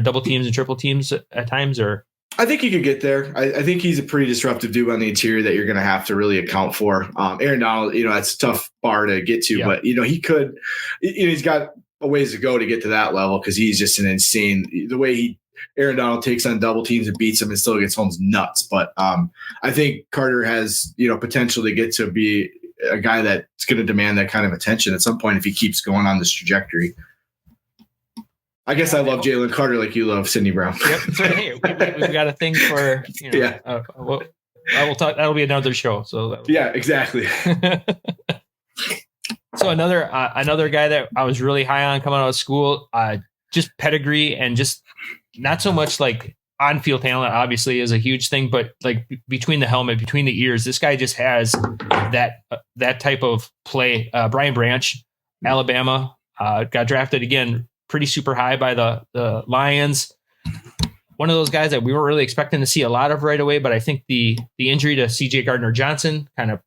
double teams and triple teams at times, or? I think he could get there. I think he's a pretty disruptive dude on the interior that you're going to have to really account for. Aaron Donald, that's a tough bar to get to, but he could. He's got a ways to go to get to that level because he's just an insane. The way Aaron Donald takes on double teams and beats him and still gets home is nuts. But I think Carter has potential to get to be a guy that's going to demand that kind of attention at some point if he keeps going on this trajectory. I guess I love Jalen Carter like you love Syndey Brown. Yep. So hey, we've got a thing for yeah. I will talk. That'll be another show. So yeah, exactly. So another guy that I was really high on coming out of school, just pedigree and just not so much like on-field talent. Obviously, is a huge thing, but like between the helmet, between the ears, this guy just has that type of play. Brian Branch, Alabama, got drafted again pretty super high by the Lions. One of those guys that we weren't really expecting to see a lot of right away, but I think the injury to CJ Gardner-Johnson kind of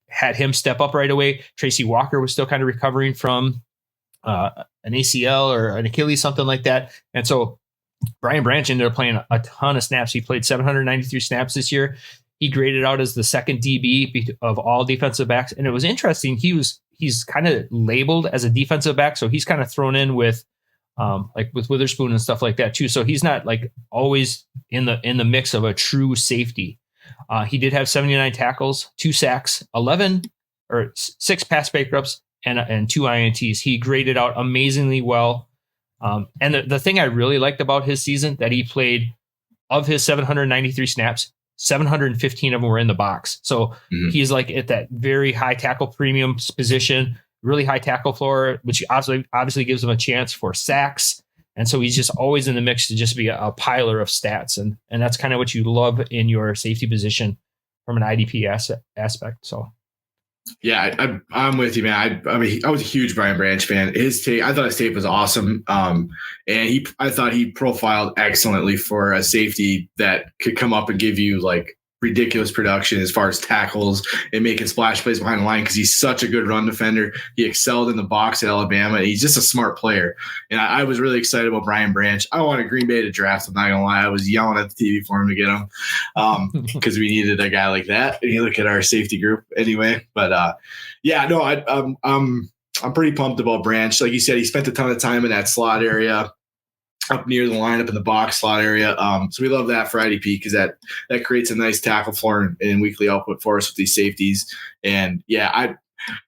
had him step up right away. Tracy Walker was still kind of recovering from an ACL or an Achilles, something like that. And so Brian Branch ended up playing a ton of snaps. He played 793 snaps this year. He graded out as the second DB of all defensive backs. And it was interesting. He's kind of labeled as a defensive back. So he's kind of thrown in with like with Witherspoon and stuff like that too. So he's not like always in the mix of a true safety. He did have 79 tackles, 2 sacks, 6 pass breakups, and 2 INTs. He graded out amazingly well. And the thing I really liked about his season that he played, of his 793 snaps, 715 of them were in the box. So he's like at that very high tackle premium position, really high tackle floor, which obviously gives him a chance for sacks. And so he's just always in the mix to just be a piler of stats. And that's kind of what you love in your safety position from an IDP aspect. So, yeah, I'm with you, man. I was a huge Brian Branch fan. I thought his tape was awesome. And I thought he profiled excellently for a safety that could come up and give you like ridiculous production as far as tackles and making splash plays behind the line because he's such a good run defender. He excelled in the box at Alabama. He's just a smart player. And I was really excited about Brian Branch. I wanted Green Bay to draft him, not going to lie. I was yelling at the TV for him to get him because we needed a guy like that. And you look at our safety group anyway. But I'm pretty pumped about Branch. Like you said, he spent a ton of time in that slot area, up near the line, up in the box slot area. So we love that for IDP because that creates a nice tackle floor and weekly output for us with these safeties. And yeah,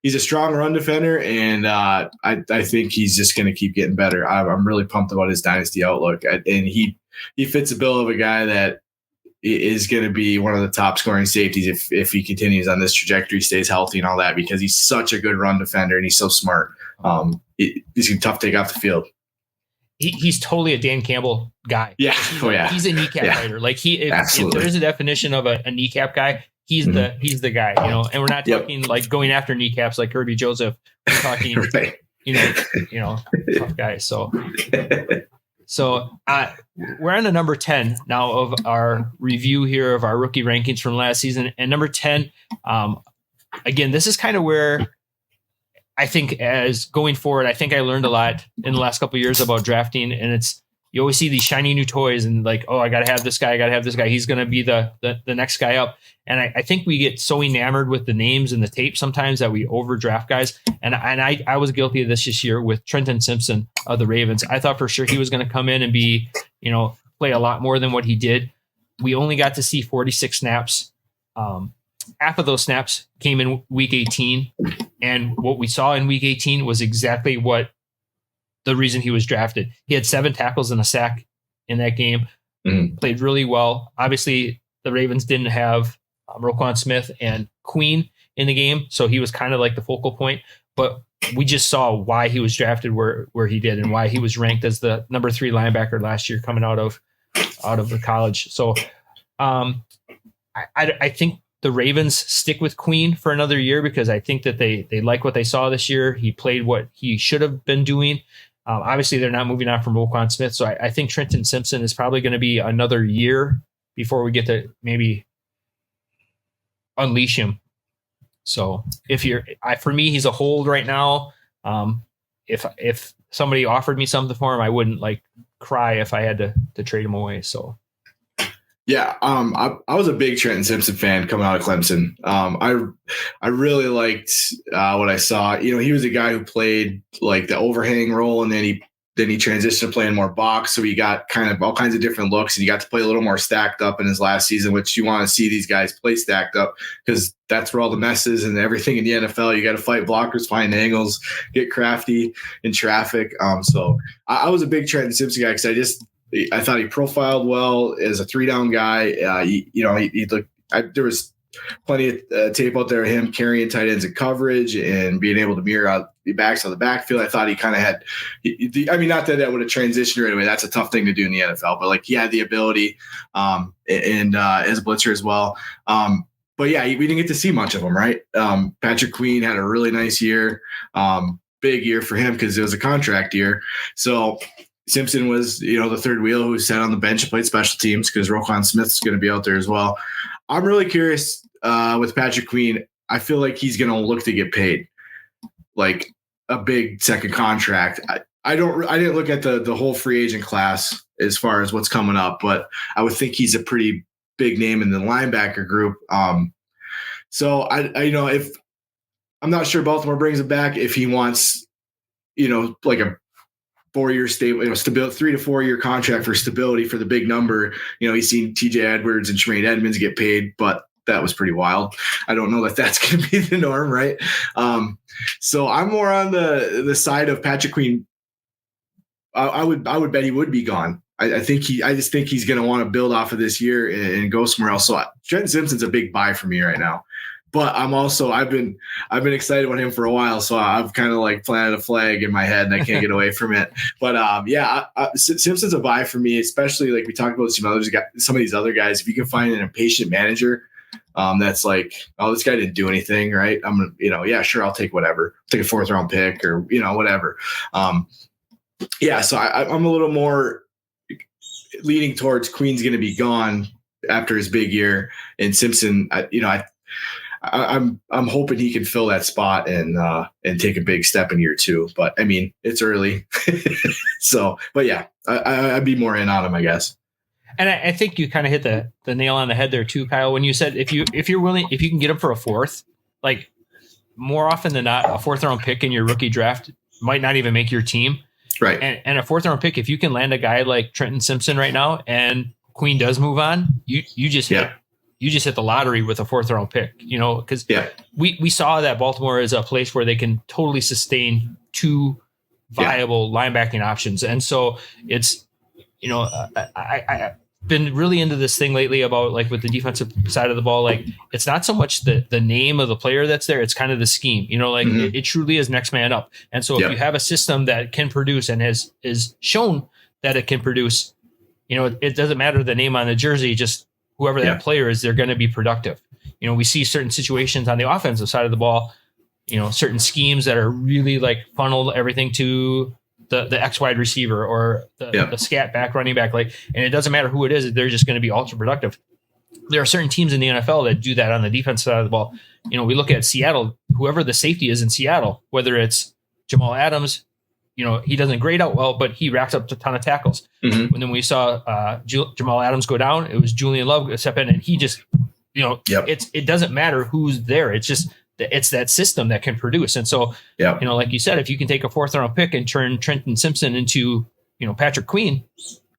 he's a strong run defender, and I think he's just going to keep getting better. I'm really pumped about his dynasty outlook, and he fits the bill of a guy that is going to be one of the top scoring safeties if he continues on this trajectory, stays healthy and all that, because he's such a good run defender and he's so smart. He's going to be tough to take off the field. He's totally a Dan Campbell guy. Yeah. He's a kneecap fighter. Like if there's a definition of a kneecap guy, he's the guy, and we're not talking like going after kneecaps like Kirby Joseph. We're talking, tough guys. So we're on to number 10 now of our review here of our rookie rankings from last season. And number 10, again, this is kind of where I think as going forward, I think I learned a lot in the last couple of years about drafting, and you always see these shiny new toys and like, oh, I got to have this guy. He's going to be the next guy up. And I think we get so enamored with the names and the tape sometimes that we overdraft guys. And I was guilty of this year with Trenton Simpson of the Ravens. I thought for sure he was going to come in and be, play a lot more than what he did. We only got to see 46 snaps. Half of those snaps came in week 18. And what we saw in week 18 was exactly what the reason he was drafted. He had 7 tackles and a sack in that game, played really well. Obviously, the Ravens didn't have Roquan Smith and Queen in the game, so he was kind of like the focal point. But we just saw why he was drafted where he did and why he was ranked as the number 3 linebacker last year coming out of the college. So I think the Ravens stick with Queen for another year because I think that they like what they saw this year. He played what he should have been doing. Obviously, they're not moving on from Roquan Smith. So I think Trenton Simpson is probably going to be another year before we get to maybe unleash him. So for me, he's a hold right now. If somebody offered me something for him, I wouldn't like cry if I had to trade him away. So Yeah, I was a big Trenton Simpson fan coming out of Clemson. I really liked what I saw. You know, he was a guy who played like the overhang role, and then he transitioned to playing more box. So he got kind of all kinds of different looks, and he got to play a little more stacked up in his last season, which you want to see these guys play stacked up because that's where all the mess is and everything in the NFL. You got to fight blockers, find angles, get crafty in traffic. So I was a big Trenton Simpson guy because I thought he profiled well as a 3-down guy. He looked. There was plenty of tape out there of him carrying tight ends in coverage and being able to mirror out the backs on the backfield. I thought he kind of had. Not that would have transitioned right away. That's a tough thing to do in the NFL, but like he had the ability, and as a blitzer as well. But yeah, we didn't get to see much of him, right? Patrick Queen had a really nice year, big year for him because it was a contract year. So Simpson was, the third wheel who sat on the bench and played special teams because Roquan Smith's going to be out there as well. I'm really curious with Patrick Queen. I feel like he's going to look to get paid like a big second contract. I didn't look at the whole free agent class as far as what's coming up, but I would think he's a pretty big name in the linebacker group. So if I'm not sure Baltimore brings him back, if he wants, like a 4-year stable, 3 to 4 year contract for stability for the big number. He's seen TJ Edwards and Tremaine Edmonds get paid, but that was pretty wild. I don't know that that's going to be the norm, right? So I'm more on the side of Patrick Queen. I would bet he would be gone. I just think he's going to want to build off of this year and go somewhere else. So Trenton Simpson's a big buy for me right now. But I've been excited about him for a while, so I've kind of like planted a flag in my head and I can't get away from it. But Simpson's a buy for me, especially like we talked about some of these other guys. If you can find an impatient manager that's like, oh, this guy didn't do anything, right? I'm gonna, yeah, sure, I'll take whatever, take a 4th round pick or whatever. So I'm a little more leaning towards Queen's going to be gone after his big year, and Simpson, I'm hoping he can fill that spot and take a big step in year 2. But I mean, it's early. So, but yeah, I'd be more in on him, I guess. And I think you kind of hit the nail on the head there too, Kyle, when you said if you're willing, if you can get him for a 4th, like more often than not, a 4th round pick in your rookie draft might not even make your team. Right. And a 4th round pick, if you can land a guy like Trenton Simpson right now and Queen does move on, you just hit the lottery with a 4th round pick, because we saw that Baltimore is a place where they can totally sustain 2 viable linebacking options. And so it's, I've been really into this thing lately about like with the defensive side of the ball, like it's not so much the name of the player that's there. It's kind of the scheme, it truly is next man up. And so if you have a system that can produce and is shown that it can produce, it doesn't matter the name on the jersey, just whoever that player is, they're going to be productive. We see certain situations on the offensive side of the ball, certain schemes that are really like funnel everything to the X wide receiver or the scat back running back, and it doesn't matter who it is, they're just going to be ultra productive. There are certain teams in the NFL that do that on the defense side of the ball. We look at Seattle, whoever the safety is in Seattle, whether it's Jamal Adams, he doesn't grade out well, but he racks up a ton of tackles. Mm-hmm. And then we saw Jamal Adams go down. It was Julian Love step in, and he just, it doesn't matter who's there. It's just, it's that system that can produce. And so, like you said, if you can take a 4th round pick and turn Trenton Simpson into, Patrick Queen,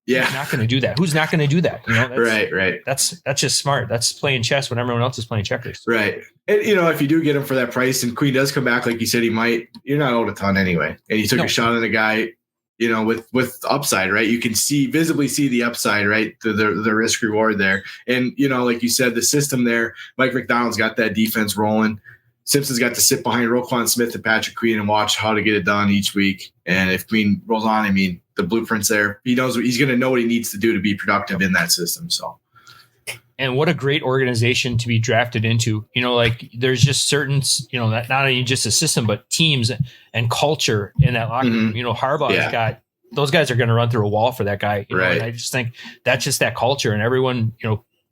who's not going to do that? Who's not going to do that? Right. That's just smart. That's playing chess when everyone else is playing checkers. Right. And, if you do get him for that price and Queen does come back, like you said, he might, you're not owed a ton anyway. And you took a shot on a guy, with upside, right? You can visibly see the upside, right? The risk reward there. And, like you said, the system there, Mike McDonald's got that defense rolling. Simpson's got to sit behind Roquan Smith and Patrick Queen and watch how to get it done each week. And if Queen rolls on, the blueprint's there. He knows he's going to know what he needs to do to be productive in that system. So, and what a great organization to be drafted into. There's just certain, not only just a system, but teams and culture in that locker room. Harbaugh's got those guys are going to run through a wall for that guy. Right. And I just think that's just that culture, and everyone,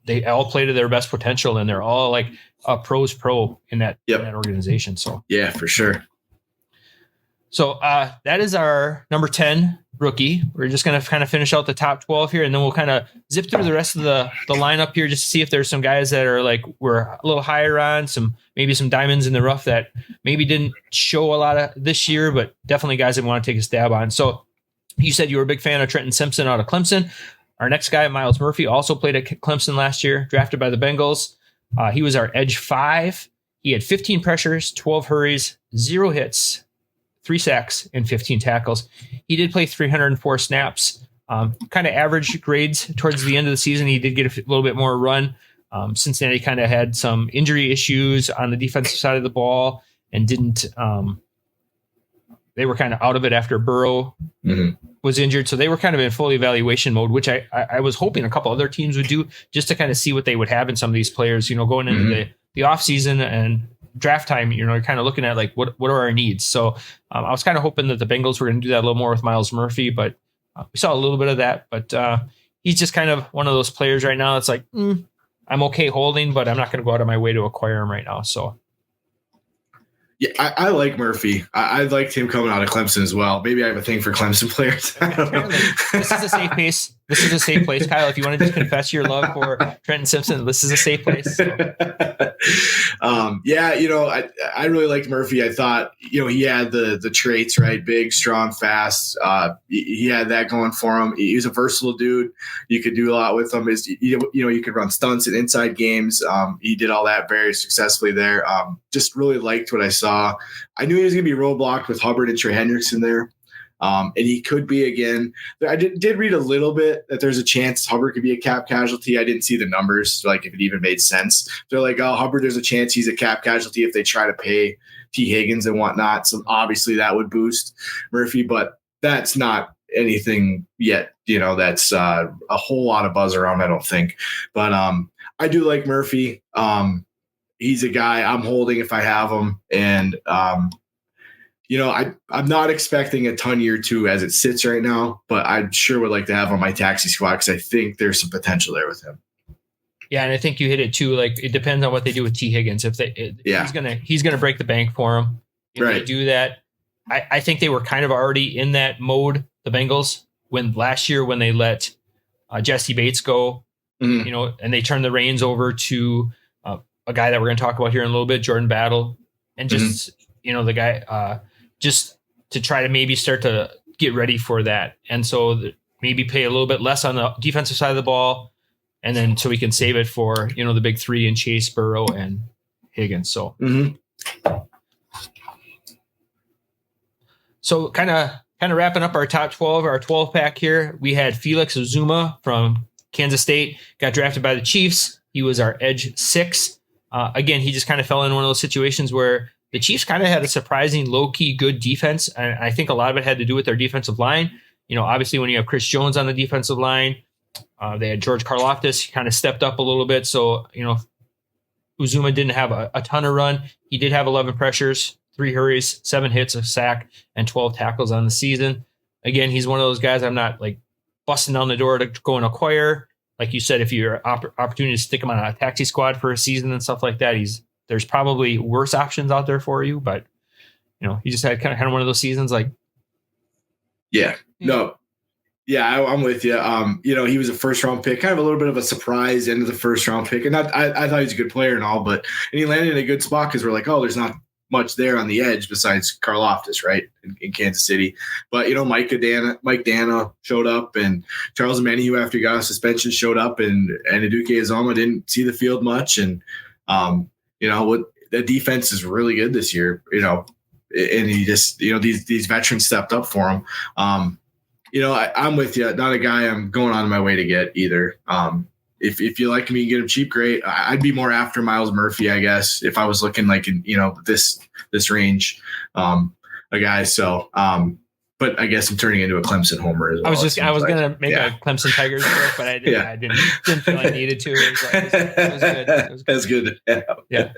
they all play to their best potential, and they're all like a pro's pro in that organization. So yeah, for sure. So that is our number 10 rookie. We're just going to kind of finish out the top 12 here, and then we'll kind of zip through the rest of the lineup here just to see if there's some guys that are like we're a little higher on, maybe some diamonds in the rough that maybe didn't show a lot of this year, but definitely guys that want to take a stab on. So you said you were a big fan of Trenton Simpson out of Clemson. Our next guy, Myles Murphy, also played at Clemson last year, drafted by the Bengals. He was our edge 5. He had 15 pressures, 12 hurries, 0 hits, 3 sacks, and 15 tackles. He did play 304 snaps, kind of average grades towards the end of the season. He did get a little bit more run. Cincinnati kind of had some injury issues on the defensive side of the ball and didn't they were kind of out of it after Burrow was injured. So they were kind of in full evaluation mode, which I was hoping a couple other teams would do just to kind of see what they would have in some of these players, going into the offseason and draft time, kind of looking at like what are our needs. So I was kind of hoping that the Bengals were going to do that a little more with Myles Murphy, but we saw a little bit of that. But he's just kind of one of those players right now that's like, I'm okay holding, but I'm not going to go out of my way to acquire him right now. So. Yeah, I like Murphy. I liked him coming out of Clemson as well. Maybe I have a thing for Clemson players. I don't know. This is a safe place. This is a safe place, Kyle. If you want to just confess your love for Trenton Simpson, this is a safe place. So. I really liked Murphy. I thought, he had the traits, right? Big, strong, fast. He had that going for him. He was a versatile dude. You could do a lot with him. You could run stunts in inside games. He did all that very successfully there. Just really liked what I saw. I knew he was going to be roadblocked with Hubbard and Trey Hendrickson there. And he could be again. I did read a little bit that there's a chance Hubbard could be a cap casualty. I didn't see the numbers, like if it even made sense. They're like, oh, Hubbard, there's a chance he's a cap casualty if they try to pay T. Higgins and whatnot. So obviously that would boost Murphy, but that's not anything yet. That's a whole lot of buzz around, I don't think. But I do like Murphy. He's a guy I'm holding if I have him. And, I'm not expecting a ton year 2 as it sits right now, but I sure would like to have on my taxi squad because I think there's some potential there with him. Yeah, and I think you hit it too. Like it depends on what they do with T. Higgins. If he's gonna break the bank for him. If they do that, I think they were kind of already in that mode. The Bengals last year when they let Jesse Bates go, and they turned the reins over to a guy that we're going to talk about here in a little bit, Jordan Battle, and just the guy just to try to maybe start to get ready for that, and so maybe pay a little bit less on the defensive side of the ball, and then so we can save it for the big 3 in Chase, Burrow, and Higgins. So, so kind of wrapping up our top 12, our 12 pack here. We had Felix Uzomah from Kansas State, got drafted by the Chiefs. He was our edge 6. Again, he just kind of fell in one of those situations where the Chiefs kind of had a surprising low-key good defense. And I think a lot of it had to do with their defensive line. Obviously when you have Chris Jones on the defensive line, they had George Karlaftis. He kind of stepped up a little bit. So, Uzomah didn't have a ton of run. He did have 11 pressures, 3 hurries, 7 hits, a sack, and 12 tackles on the season. Again, he's one of those guys I'm not like busting down the door to go and acquire. Like you said, if you're opportunity to stick him on a taxi squad for a season and stuff like that, there's probably worse options out there for you. But he just had kind of one of those seasons. Like, I'm with you. He was a first round pick, kind of a little bit of a surprise end of the first round pick, and I thought he was a good player and all, and he landed in a good spot because we're like, oh, there's not much there on the edge besides Karlaftis, right, in Kansas City. But, Mike Dana showed up, and Charles Omenihu, after he got a suspension, showed up, and Anudike-Uzomah didn't see the field much. And, the defense is really good this year, and he just, these veterans stepped up for him. I'm with you. Not a guy I'm going on my way to get either. If you like me and get him cheap, great. I'd be more after Myles Murphy, I guess, if I was looking like in this range, a guy. So, but I guess I'm turning into a Clemson homer as well. I was gonna make a Clemson Tigers joke, but I didn't. I didn't feel I needed to. It was good. It was good. That's good. Yeah.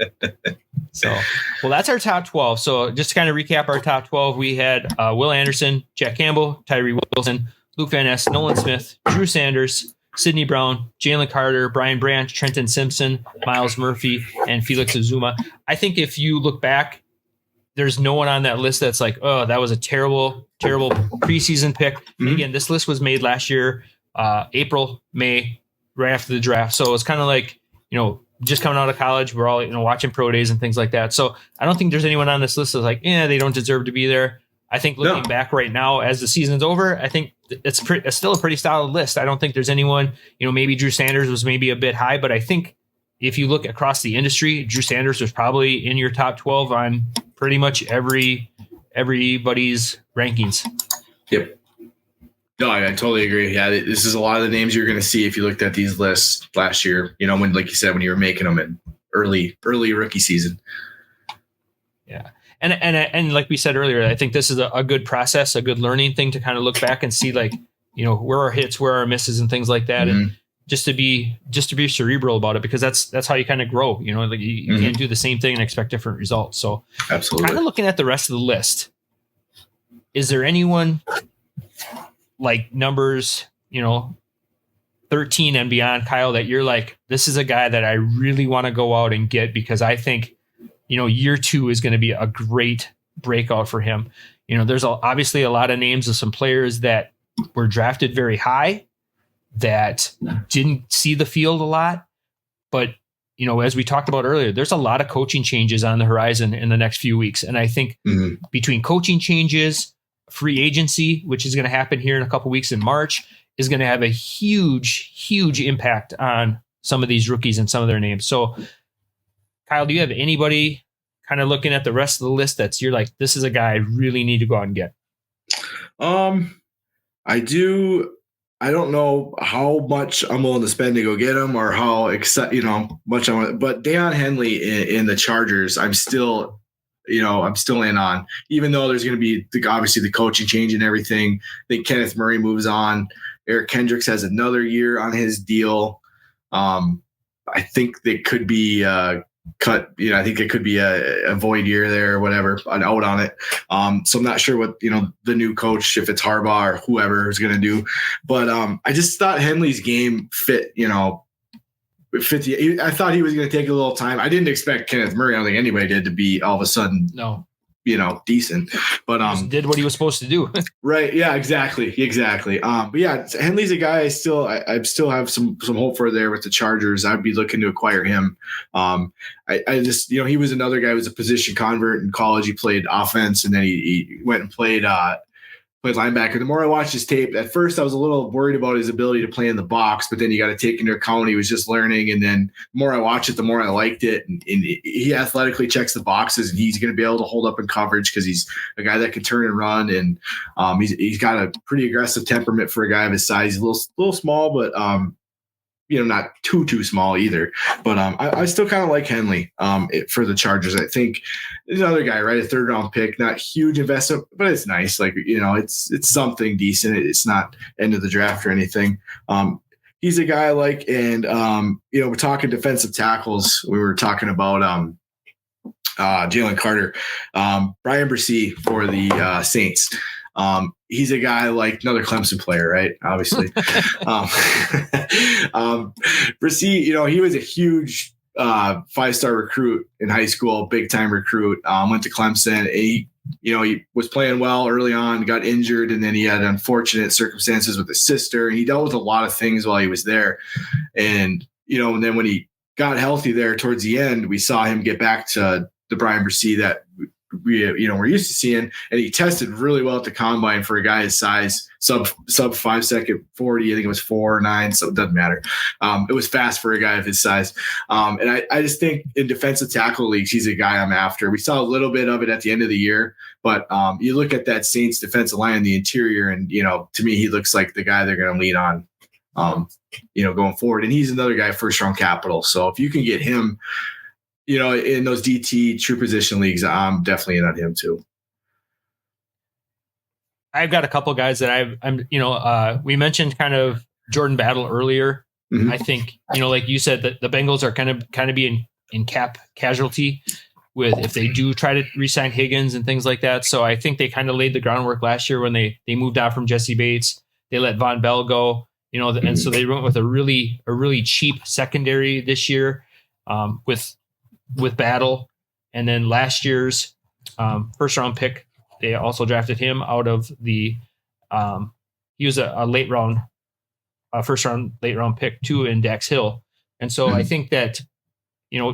So, well, that's our top 12. So, just to kind of recap our top 12, we had Will Anderson, Jack Campbell, Tyree Wilson, Luke Van Ness, Nolan Smith, Drew Sanders, Syndey Brown, Jalen Carter, Brian Branch, Trenton Simpson, Myles Murphy, and Felix Uzomah. I think if you look back there's no one on that list that's like, oh, that was a terrible preseason pick. Mm-hmm. Again, this list was made last year, April, May, right after the draft. So it's kind of like, just coming out of college, we're all, watching pro days and things like that. So I don't think there's anyone on this list that's like, they don't deserve to be there. I think looking back right now, as the season's over, I think it's still a pretty solid list. I don't think there's anyone, maybe Drew Sanders was maybe a bit high, but I think if you look across the industry, Drew Sanders was probably in your top 12 on pretty much everybody's rankings. Yep. No, I totally agree. Yeah, this is a lot of the names you're going to see if you looked at these lists last year, when, like you said, when you were making them in early rookie season. Yeah. And like we said earlier, I think this is a good process, a good learning thing to kind of look back and see, like, where our hits, where our misses and things like that. And just to be cerebral about it, because that's how you kind of grow, like you can't do the same thing and expect different results. So absolutely, kind of looking at the rest of the list, is there anyone like numbers, 13 and beyond, Kyle, that you're like, this is a guy that I really want to go out and get because I think, year 2 is going to be a great breakout for him. There's obviously a lot of names of some players that were drafted very high that didn't see the field a lot. But, as we talked about earlier, there's a lot of coaching changes on the horizon in the next few weeks. And I think between coaching changes, free agency, which is going to happen here in a couple weeks in March, is going to have a huge impact on some of these rookies and some of their names. So, Kyle, do you have anybody kind of looking at the rest of the list you're like, this is a guy I really need to go out and get? I do. I don't know how much I'm willing to spend to go get him or how much I want. But Daiyan Henley in the Chargers, I'm still in on, even though there's going to be obviously the coaching change and everything. I think Kenneth Murray moves on. Eric Kendricks has another year on his deal. I think they could be cut. I think it could be a void year there or whatever, an out on it. So I'm not sure what, the new coach, if it's Harbaugh or whoever is going to do, but I just thought Henley's game fit, I thought he was going to take a little time. I didn't expect Kenneth Murray. I don't think anybody did to be all of a sudden, decent, but just did what he was supposed to do. Right. Yeah, exactly. But yeah, Henley's a guy I still have some hope for there with the Chargers. I'd be looking to acquire him. I just, he was another guy who was a position convert in college. He played offense and then he went and played linebacker. The more I watched his tape, at first I was a little worried about his ability to play in the box, but then you got to take into account he was just learning. And then the more I watched it, the more I liked it. And he athletically checks the boxes, and he's going to be able to hold up in coverage because he's a guy that can turn and run. And he's got a pretty aggressive temperament for a guy of his size. He's a little small, but not too small either. But I still kind of like Henley for the Chargers. I think there's another guy, right? A 3rd round pick, not huge investment, but it's nice. Like, it's something decent. It's not end of the draft or anything. He's a guy I like. And, we're talking defensive tackles. We were talking about Jalen Carter, Bryan Bresee for the Saints. He's a guy like another Clemson player, right? Obviously. Bresee, he was a huge 5-star recruit in high school, big time recruit, went to Clemson. He was playing well early on, got injured, and then he had unfortunate circumstances with his sister. And he dealt with a lot of things while he was there. And, and then when he got healthy there towards the end, we saw him get back to the Bryan Bresee that we're used to seeing, and he tested really well at the combine for a guy his size, sub 5 second 40. I think it was 4.9, so it doesn't matter. It was fast for a guy of his size. And I just think in defensive tackle leagues, he's a guy I'm after. We saw a little bit of it at the end of the year, but you look at that Saints defensive line in the interior, and to me, he looks like the guy they're going to lean on, going forward. And he's another guy 1st round capital. So if you can get him, in those DT true position leagues, I'm definitely in on him too. I've got a couple guys that we mentioned kind of Jordan Battle earlier. I think, like you said, that the Bengals are kind of being in cap casualty with if they do try to re-sign Higgins and things like that. So I think they kind of laid the groundwork last year when they moved out from Jesse Bates. They let Von Bell go, and so they went with a really cheap secondary this year with Battle. And then last year's first round pick. They also drafted him out of the. He was a late round, late round pick too in Dax Hill, and so I think that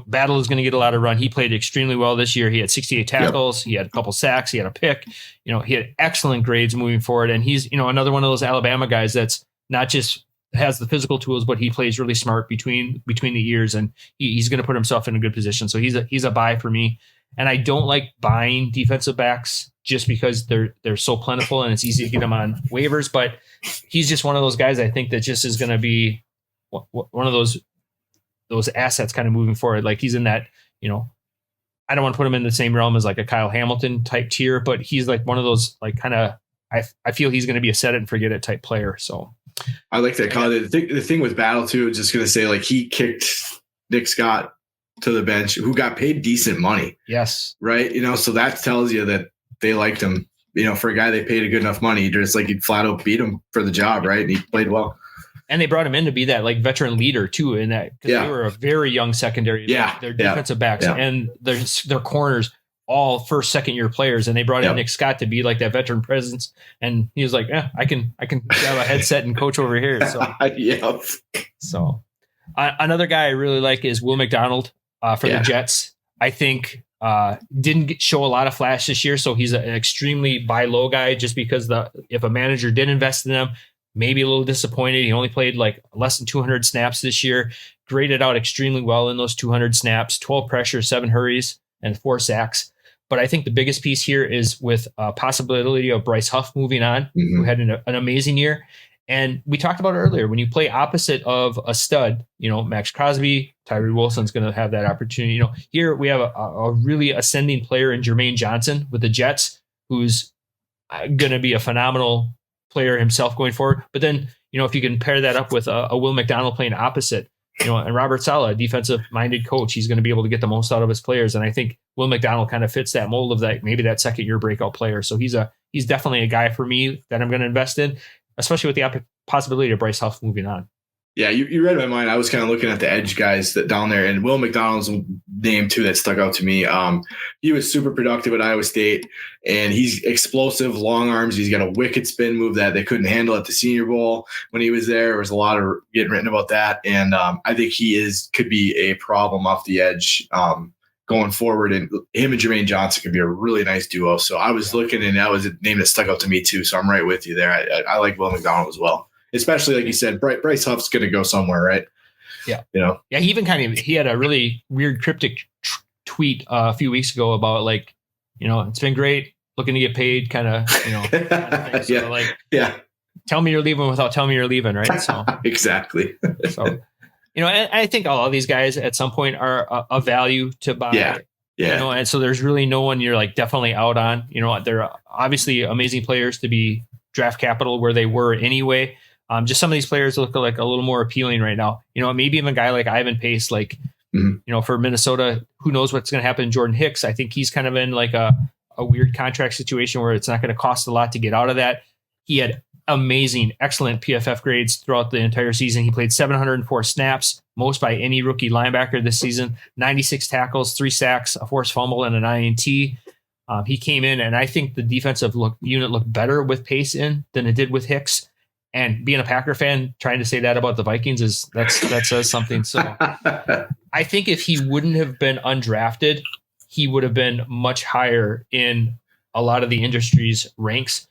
Battle is going to get a lot of run. He played extremely well this year. He had 68 tackles. Yep. He had a couple sacks. He had a pick. He had excellent grades moving forward. And he's, another one of those Alabama guys that's not just has the physical tools, but he plays really smart between the ears, and he's going to put himself in a good position. So he's a buy for me. And I don't like buying defensive backs just because they're so plentiful and it's easy to get them on waivers. But he's just one of those guys I think that just is going to be one of those assets kind of moving forward. Like he's in that, I don't want to put him in the same realm as like a Kyle Hamilton type tier, but he's like one of those like kind of, I feel he's going to be a set it and forget it type player. So I like that. Kyle. The thing with Battle too, just going to say like he kicked Nick Scott to the bench, who got paid decent money. Yes. Right. So that tells you that they liked him, for a guy they paid a good enough money, just like he'd flat out beat him for the job. Right. And he played well. And they brought him in to be that like veteran leader too, in that because they were a very young secondary. Their defensive backs and their corners, all first, second year players, and they brought in Nick Scott to be like that veteran presence. And he was like, "Yeah, I can have a headset and coach over here." So So another guy I really like is Will McDonald for the Jets. I think didn't show a lot of flash this year, so he's an extremely buy low guy. Just because if a manager did invest in him. Maybe a little disappointed. He only played like less than 200 snaps this year, graded out extremely well in those 200 snaps, 12 pressures, 7 hurries, and 4 sacks. But I think the biggest piece here is with a possibility of Bryce Huff moving on, who had an amazing year. And we talked about it earlier, when you play opposite of a stud, Max Crosby, Tyree Wilson's going to have that opportunity. Here we have a really ascending player in Jermaine Johnson with the Jets, who's going to be a phenomenal player himself going forward. But then, if you can pair that up with a Will McDonald playing opposite, and Robert Saleh, a defensive minded coach, he's going to be able to get the most out of his players. And I think Will McDonald kind of fits that mold of that, maybe that second year breakout player. So he's definitely a guy for me that I'm going to invest in, especially with the possibility of Bryce Huff moving on. Yeah, you read my mind. I was kind of looking at the edge guys that down there, and Will McDonald's name too that stuck out to me. He was super productive at Iowa State, and he's explosive, long arms. He's got a wicked spin move that they couldn't handle at the Senior Bowl when he was there. There was a lot of getting written about that, and I think he could be a problem off the edge going forward. And him and Jermaine Johnson could be a really nice duo. So I was looking, and that was a name that stuck out to me too. So I'm right with you there. I like Will McDonald as well. Especially like you said, Bryce Huff's going to go somewhere, right? Yeah. Yeah. He even he had a really weird cryptic tweet a few weeks ago about like, it's been great looking to get paid kind of thing. So tell me you're leaving without telling me you're leaving. Right. So exactly. So, and I think all of these guys at some point are a value to buy. Yeah. And so there's really no one you're like definitely out on. They're obviously amazing players to be draft capital where they were anyway. Just some of these players look like a little more appealing right now. Maybe even a guy like Ivan Pace, like, for Minnesota, who knows what's going to happen. Jordan Hicks, I think he's kind of in like a weird contract situation where it's not going to cost a lot to get out of that. He had excellent PFF grades throughout the entire season. He played 704 snaps, most by any rookie linebacker this season, 96 tackles, 3 sacks, a forced fumble, and an INT. He came in, and I think the defensive unit looked better with Pace in than it did with Hicks. And being a Packer fan, trying to say that about the Vikings that says something. So I think if he wouldn't have been undrafted, he would have been much higher in a lot of the industry's ranks.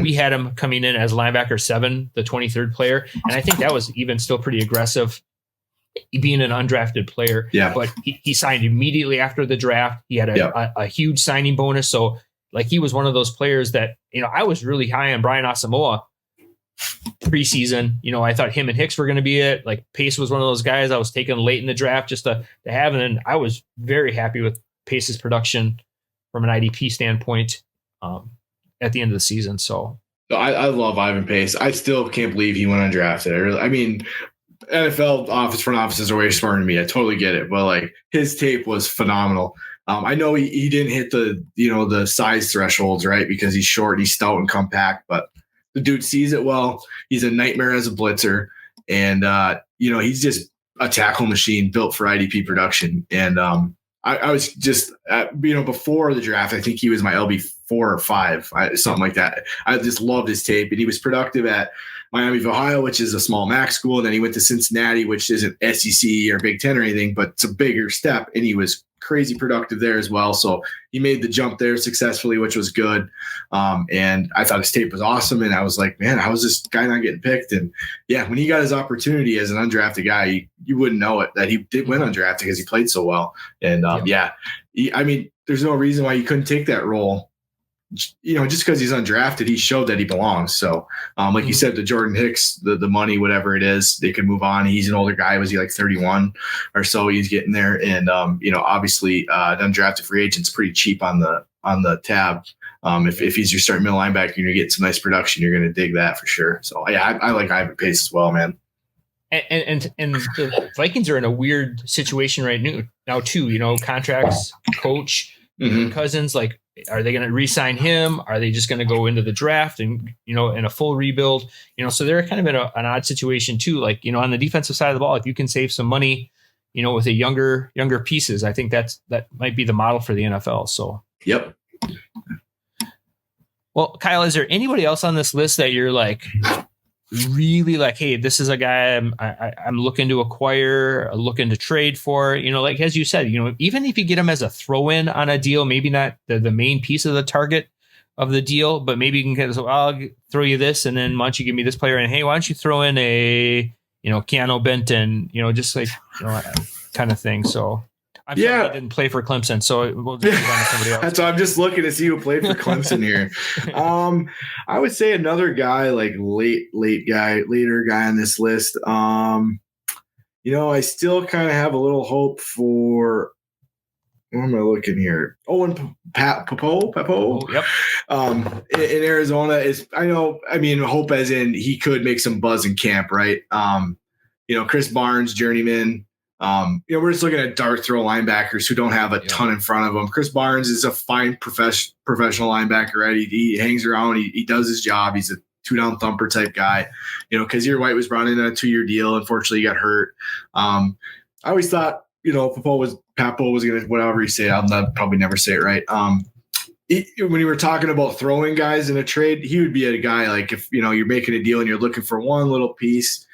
We had him coming in as linebacker 7, the 23rd player. And I think that was even still pretty aggressive being an undrafted player. Yeah. But he signed immediately after the draft. He had a huge signing bonus. So like he was one of those players that, I was really high on Brian Asamoah preseason. I thought him and Hicks were going to be it. Like Pace was one of those guys I was taking late in the draft just to have. And then I was very happy with Pace's production from an IDP standpoint at the end of the season. So I love Ivan Pace. I still can't believe he went undrafted. NFL front offices are way smarter than me. I totally get it. But like his tape was phenomenal. I know he didn't hit the size thresholds, right? Because he's short, he's stout and compact, but the dude sees it well. He's a nightmare as a blitzer. And, he's just a tackle machine built for IDP production. And I was just, before the draft, I think he was my LB 4 or 5, something like that. I just loved his tape, and he was productive at Miami of Ohio, which is a small MAC school. And then he went to Cincinnati, which isn't SEC or Big Ten or anything, but it's a bigger step. And he was crazy productive there as well. So he made the jump there successfully, which was good. And I thought his tape was awesome. And I was like, man, how is this guy not getting picked? And yeah, when he got his opportunity as an undrafted guy, you wouldn't know it that he did win undrafted because he played so well. And there's no reason why you couldn't take that role. Just because he's undrafted, he showed that he belongs. So, you said, the Jordan Hicks, the money, whatever it is, they could move on. He's an older guy. Was he like 31 or so? He's getting there. And, obviously, an undrafted free agent's pretty cheap on the tab. If he's your starting middle linebacker and you're getting some nice production, you're going to dig that for sure. So, yeah, I like Ivan Pace as well, man. And the Vikings are in a weird situation right now too, contracts, coach, Cousins, like, are they going to re-sign him? Are they just going to go into the draft and, in a full rebuild? So they're kind of in an odd situation too. Like, on the defensive side of the ball, if you can save some money, with the younger pieces, I think that might be the model for the NFL. So, yep. Well, Kyle, is there anybody else on this list that you're like, really like, hey, this is a guy I'm looking to acquire, looking to trade for, like, as you said, even if you get him as a throw-in on a deal, maybe not the main piece of the target of the deal, but maybe you can get, so I'll throw you this, and then why don't you give me this player, and hey, why don't you throw in a, Keeanu Benton, just like, kind of thing. So I'm sorry he didn't play for Clemson, so we'll just move on to somebody else. That's why I'm just looking to see who played for Clemson here. I would say another guy, like later guy on this list. I still kind of have a little hope for. Where am I looking here? Owen Pappoe. Oh, yep. In Arizona is. Hope as in he could make some buzz in camp, right? Chris Barnes, journeyman. We're just looking at dart throw linebackers who don't have a ton in front of them. Chris Barnes is a fine professional linebacker, right? He hangs around. He does his job. He's a 2-down thumper type guy. Kazir White was brought in on a 2-year deal. Unfortunately, he got hurt. I always thought, Pappoe was going to, whatever you say, I'll probably never say it right. When you were talking about throwing guys in a trade, he would be a guy like if, you're making a deal and you're looking for one little piece.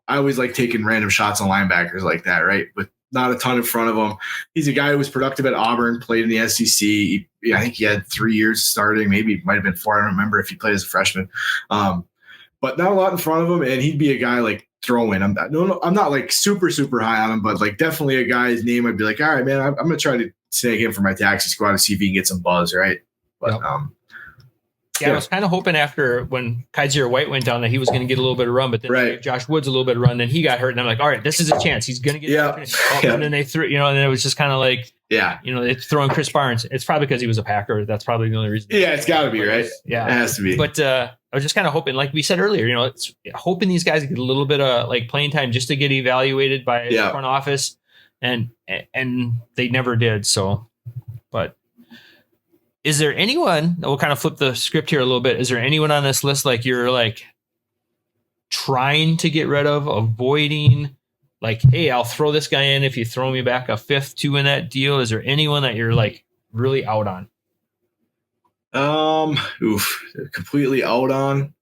I always like taking random shots on linebackers like that, right? With not a ton in front of him. He's a guy who was productive at Auburn, played in the SEC. I think he had 3 years starting. Maybe it might have been 4. I don't remember if he played as a freshman. But not a lot in front of him, and he'd be a guy like throw-in. I'm not like super, super high on him, but like definitely a guy's name I'd be like, all right, man, I'm going to try to snag him for my taxi squad and see if he can get some buzz, right? But I was kind of hoping after when Kazir White went down that he was going to get a little bit of run, but then they gave Josh Woods a little bit of run, then he got hurt, and I'm like, all right, this is a chance. He's going to get and then they threw, and then it was just kind of like, they throw in Chris Barnes. It's probably because he was a Packer. That's probably the only reason. Yeah, it's got to be, right? Yeah. It has to be. But I was just kind of hoping, like we said earlier, it's hoping these guys get a little bit of like playing time just to get evaluated by the front office, and they never did. So, but is there anyone, we'll kind of flip the script here a little bit. Is there anyone on this list like you're like trying to get rid of, avoiding, like, hey, I'll throw this guy in if you throw me back a 5th too in that deal? Is there anyone that you're like really out on? Completely out on.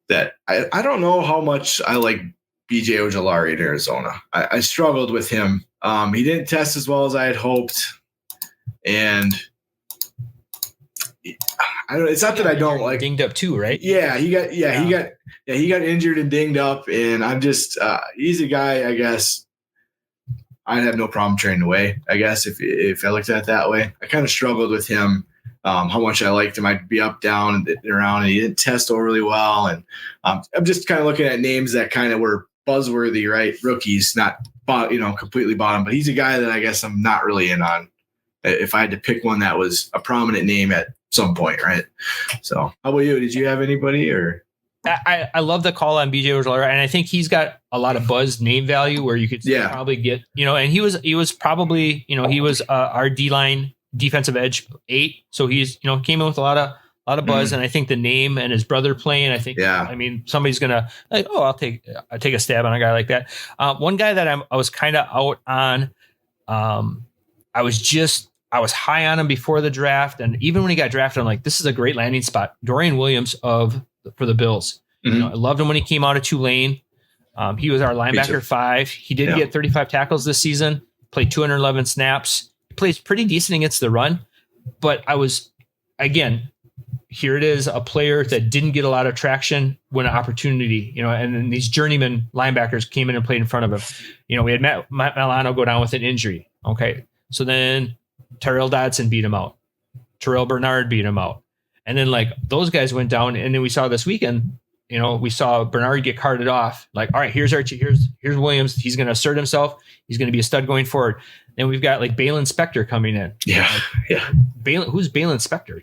That I don't know how much I like BJ Ojulari in Arizona. I struggled with him. He didn't test as well as I had hoped, and I don't. It's not that I don't like dinged up too, right? Yeah, he got injured and dinged up, and I'm just he's a guy. I guess I'd have no problem trading away. I guess if I looked at it that way, I kind of struggled with him. How much I liked him. I'd be up, down, and around, and he didn't test overly well. And I'm just kind of looking at names that kind of were buzzworthy, right? Rookies, not completely bottom, but he's a guy that I guess I'm not really in on. If I had to pick one that was a prominent name at some point, right? So, how about you? Did you have anybody or? I love the call on BJ Ojulari, and I think he's got a lot of buzz name value where you could probably get, and he was probably, he was our D-line defensive edge 8. So he's, came in with a lot buzz. And I think the name and his brother playing, I mean, somebody's going to like, I'll take a stab on a guy like that. One guy that I was kind of out on, I was high on him before the draft. And even when he got drafted, I'm like, this is a great landing spot. Dorian Williams for the Bills. You know, I loved him when he came out of Tulane. He was our linebacker 5. He did get 35 tackles this season, played 211 snaps. He plays pretty decent against the run. But again, here it is, a player that didn't get a lot of traction when an opportunity, and then these journeyman linebackers came in and played in front of him. We had Matt Milano go down with an injury. Okay. So then Tyrell Dodson beat him out. Terrell Bernard beat him out. And then like those guys went down. And then we saw this weekend, we saw Bernard get carted off. Like, all right, here's Williams. He's going to assert himself. He's going to be a stud going forward. Then we've got like Balin Spector coming in. Who's Balin Spector?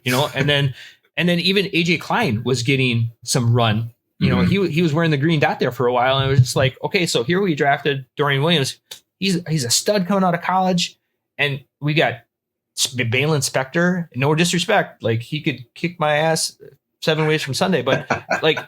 And then even AJ Klein was getting some run. He was wearing the green dot there for a while, and it was just like, okay, so here we drafted Dorian Williams. He's a stud coming out of college, and we got Balin Spector. No disrespect, like he could kick my ass 7 ways from Sunday, but like,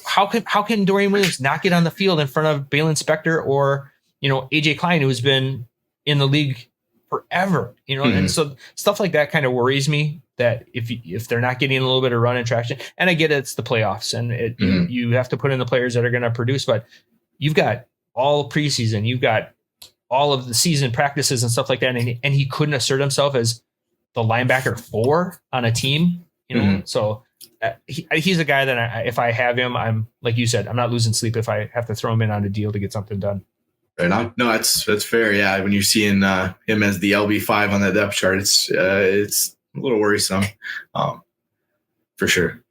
how can Dorian Williams not get on the field in front of Balin Spector or AJ Klein, who's been in the league forever, and so stuff like that kind of worries me, that if they're not getting a little bit of run and traction, and I get it's the playoffs and you have to put in the players that are going to produce, but you've got all preseason, you've got all of the season practices and stuff like that. And he couldn't assert himself as the linebacker 4 on a team, so he's a guy that if I have him, I'm like you said, I'm not losing sleep if I have to throw him in on a deal to get something done. Right on. No, that's fair. Yeah. When you're seeing him as the LB5 on that depth chart, it's a little worrisome, for sure.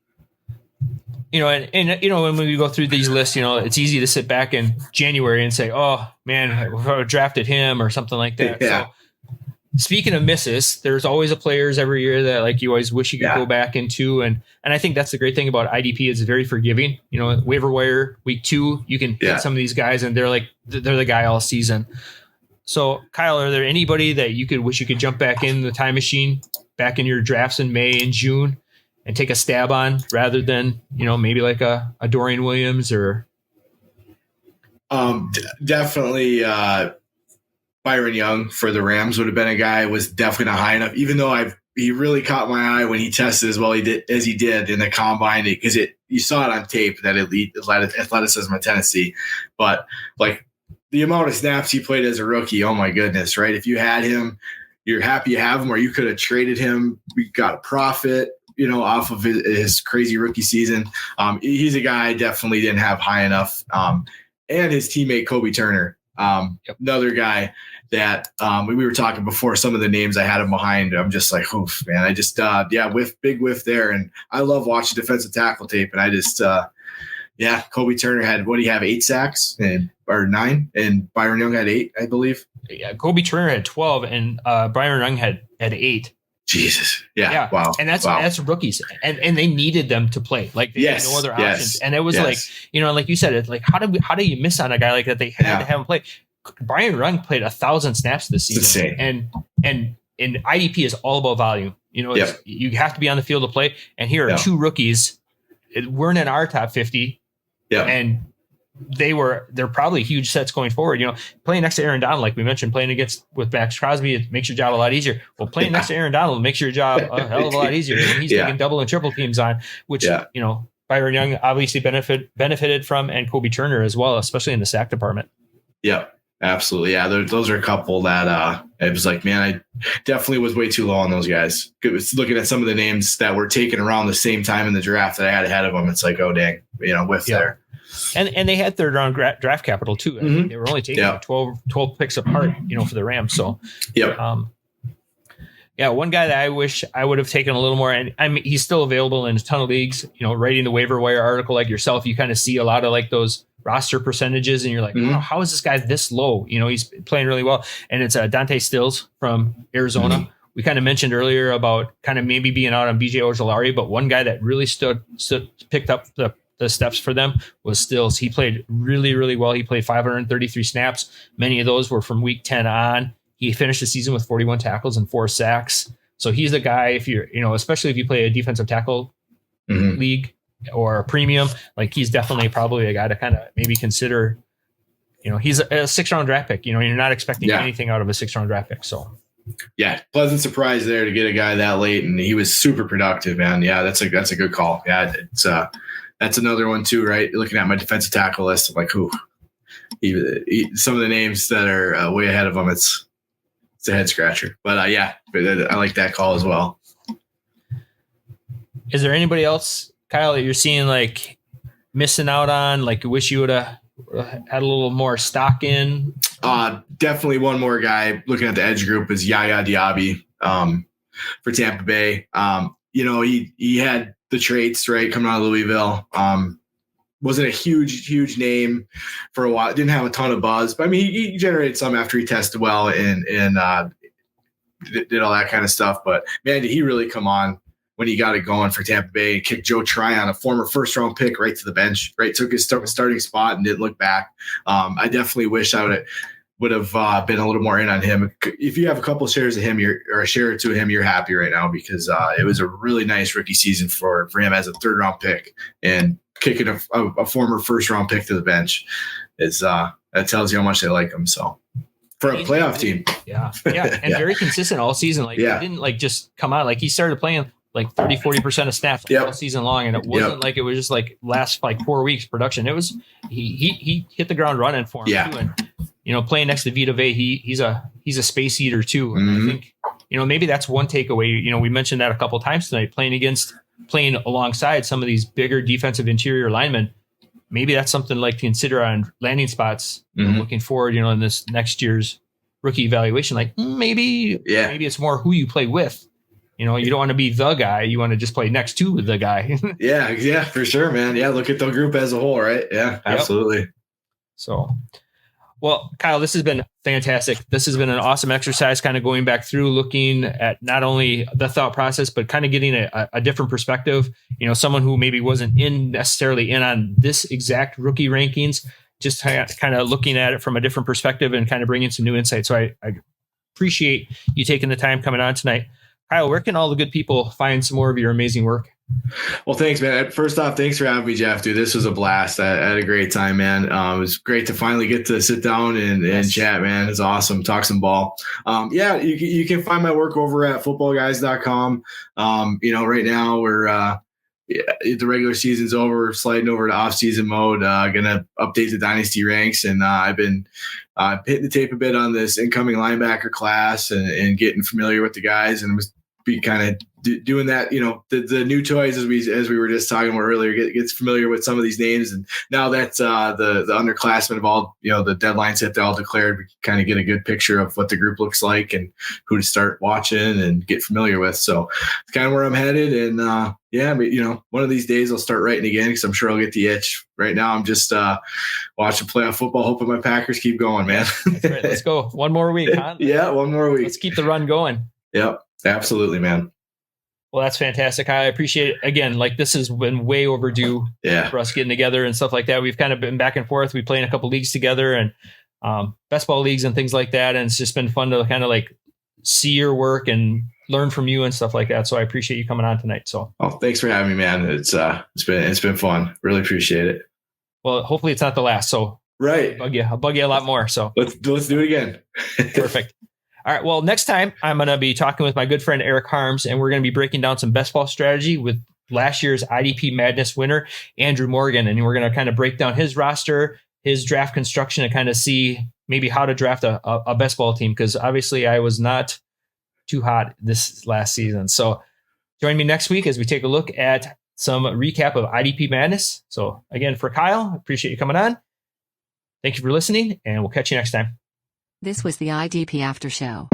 And when we go through these lists, it's easy to sit back in January and say, oh man, I drafted him or something like that. Yeah. So, speaking of misses, there's always a players every year that like you always wish you could go back into. And I think that's the great thing about IDP. It's very forgiving. Waiver wire week 2, you can hit some of these guys and they're the guy all season. So Kyle, are there anybody that you could wish you could jump back in the time machine back in your drafts in May and June and take a stab on rather than, maybe like a Dorian Williams or. Definitely, Byron Young for the Rams would have been a guy was definitely not high enough, even though he really caught my eye when he tested as well as he did in the combine, because you saw it on tape, that elite athleticism of Tennessee. But like the amount of snaps he played as a rookie, oh my goodness, right? If you had him, you're happy you have him, or you could have traded him. We got a profit, off of his crazy rookie season. He's a guy I definitely didn't have high enough. And his teammate Kobie Turner, another guy that we were talking before, some of the names I had him behind. I'm just like, oof, man. I just, big whiff there. And I love watching defensive tackle tape. And I just, Kobie Turner had, what do you have, 8 sacks or 9? And Byron Young had 8, I believe. Yeah, Kobie Turner had 12 and Byron Young had 8. Jesus. Yeah. Wow. And that's rookies. And they needed them to play. Like they had no other options. And it was like, like you said, it's like, how do you miss on a guy like that? They had to have him play. Byron Young played 1,000 snaps this season. And IDP is all about volume. You have to be on the field to play. And here are 2 rookies. We're in our top 50. Yeah. And they're probably huge sets going forward. Playing next to Aaron Donald, like we mentioned, playing with Max Crosby, it makes your job a lot easier. Well, playing next to Aaron Donald makes your job a hell of a lot easier. And he's taking double and triple teams on, which Byron Young obviously benefited from, and Kobie Turner as well, especially in the sack department. Yeah, absolutely. Yeah, those are a couple that it was like, man, I definitely was way too low on those guys. Looking at some of the names that were taken around the same time in the draft that I had ahead of them, it's like, oh dang, whiff there. And they had 3rd round draft capital too. I think they were only taking 12 picks apart, for the Rams. So, one guy that I wish I would have taken a little more, and I mean, he's still available in a ton of leagues. Writing the waiver wire article like yourself, you kind of see a lot of like those roster percentages, and you're like, oh, how is this guy this low? He's playing really well. And it's Dante Stills from Arizona. We kind of mentioned earlier about kind of maybe being out on BJ Ojulari, but one guy that really picked up the steps for them was Stills. He played really, really well. He played 533 snaps. Many of those were from week 10 on. He finished the season with 41 tackles and 4 sacks. So he's a guy, if you're, especially if you play a defensive tackle league or a premium, like he's definitely probably a guy to kind of maybe consider. He's a 6th-round draft pick. You're not expecting anything out of a 6th-round draft pick. So yeah, pleasant surprise there to get a guy that late, and he was super productive, man. Yeah, that's a good call. Yeah, it's that's another one too, right? Looking at my defensive tackle list, I'm like, some of the names that are way ahead of him, it's a head scratcher. But I like that call as well. Is there anybody else, Kyle, that you're seeing like missing out on? Like, you wish you would have had a little more stock in? Definitely one more guy looking at the edge group is YaYa Diaby for Tampa Bay. He had the traits, right, coming out of Louisville. Wasn't a huge name for a while. Didn't have a ton of buzz, but I mean, he generated some after he tested well and did all that kind of stuff. But man, did he really come on when he got it going for Tampa Bay and kicked Joe Tryon, a former 1st-round pick, right to the bench, right? Took his starting spot and didn't look back. I definitely wish I would have been a little more in on him. If you have a couple shares of him, or a share or two of him, you're happy right now because it was a really nice rookie season for him as a 3rd-round pick, and kicking a former 1st-round pick to the bench is that tells you how much they like him. So for a playoff team, and very consistent all season. Like he didn't like just come out. Like he started playing like 30-40% of snaps all season long, and it wasn't like it was just like last like 4 weeks production. It was he hit the ground running for him too, and playing next to Vita Vea, he's a space eater too. And I think maybe that's one takeaway. We mentioned that a couple of times tonight, playing alongside some of these bigger defensive interior linemen. Maybe that's something like to consider on landing spots. Looking forward, in this next year's rookie evaluation. Like maybe it's more who you play with. You don't want to be the guy. You want to just play next to the guy. yeah, for sure, man. Yeah, look at the group as a whole, right? Yeah, absolutely. So, well, Kyle, this has been fantastic. This has been an awesome exercise, kind of going back through, looking at not only the thought process, but kind of getting a different perspective. Someone who maybe wasn't necessarily in on this exact rookie rankings, just kind of looking at it from a different perspective and kind of bringing some new insight. So I appreciate you taking the time coming on tonight. Kyle, where can all the good people find some more of your amazing work? Well, thanks, man. First off, thanks for having me, Jeff. Dude, this was a blast. I had a great time, man. It was great to finally get to sit down and chat, man. It's awesome. Talk some ball. You can find my work over at footballguys.com. Right now we're the regular season's over. We're sliding over to off-season mode. Gonna update the dynasty ranks, and I've been hitting the tape a bit on this incoming linebacker class and getting familiar with the guys, and was be kind of doing that, the new toys as we were just talking about earlier, gets familiar with some of these names. And now that the underclassmen have all, the deadlines hit, they're all declared, we kind of get a good picture of what the group looks like and who to start watching and get familiar with. So it's kind of where I'm headed. And one of these days I'll start writing again, because I'm sure I'll get the itch. Right now I'm just watching playoff football, hoping my Packers keep going, man. That's right. Let's go. One more week, huh? Yeah, one more week. Let's keep the run going. Yep. Absolutely, man. Well, that's fantastic. I appreciate it. Again, like this has been way overdue for us getting together and stuff like that. We've kind of been back and forth. We play in a couple leagues together and best ball leagues and things like that. And it's just been fun to kind of like see your work and learn from you and stuff like that. So I appreciate you coming on tonight. So, thanks for having me, man. It's been fun. Really appreciate it. Well, hopefully it's not the last. So right. I'll bug you a lot more. So let's do it again. Perfect. All right. Well, next time I'm going to be talking with my good friend Eric Harms, and we're going to be breaking down some best ball strategy with last year's IDP Madness winner, Andrew Morgan. And we're going to kind of break down his roster, his draft construction, and kind of see maybe how to draft a best ball team. Because obviously I was not too hot this last season. So join me next week as we take a look at some recap of IDP Madness. So again, for Kyle, appreciate you coming on. Thank you for listening, and we'll catch you next time. This was the IDP After Show.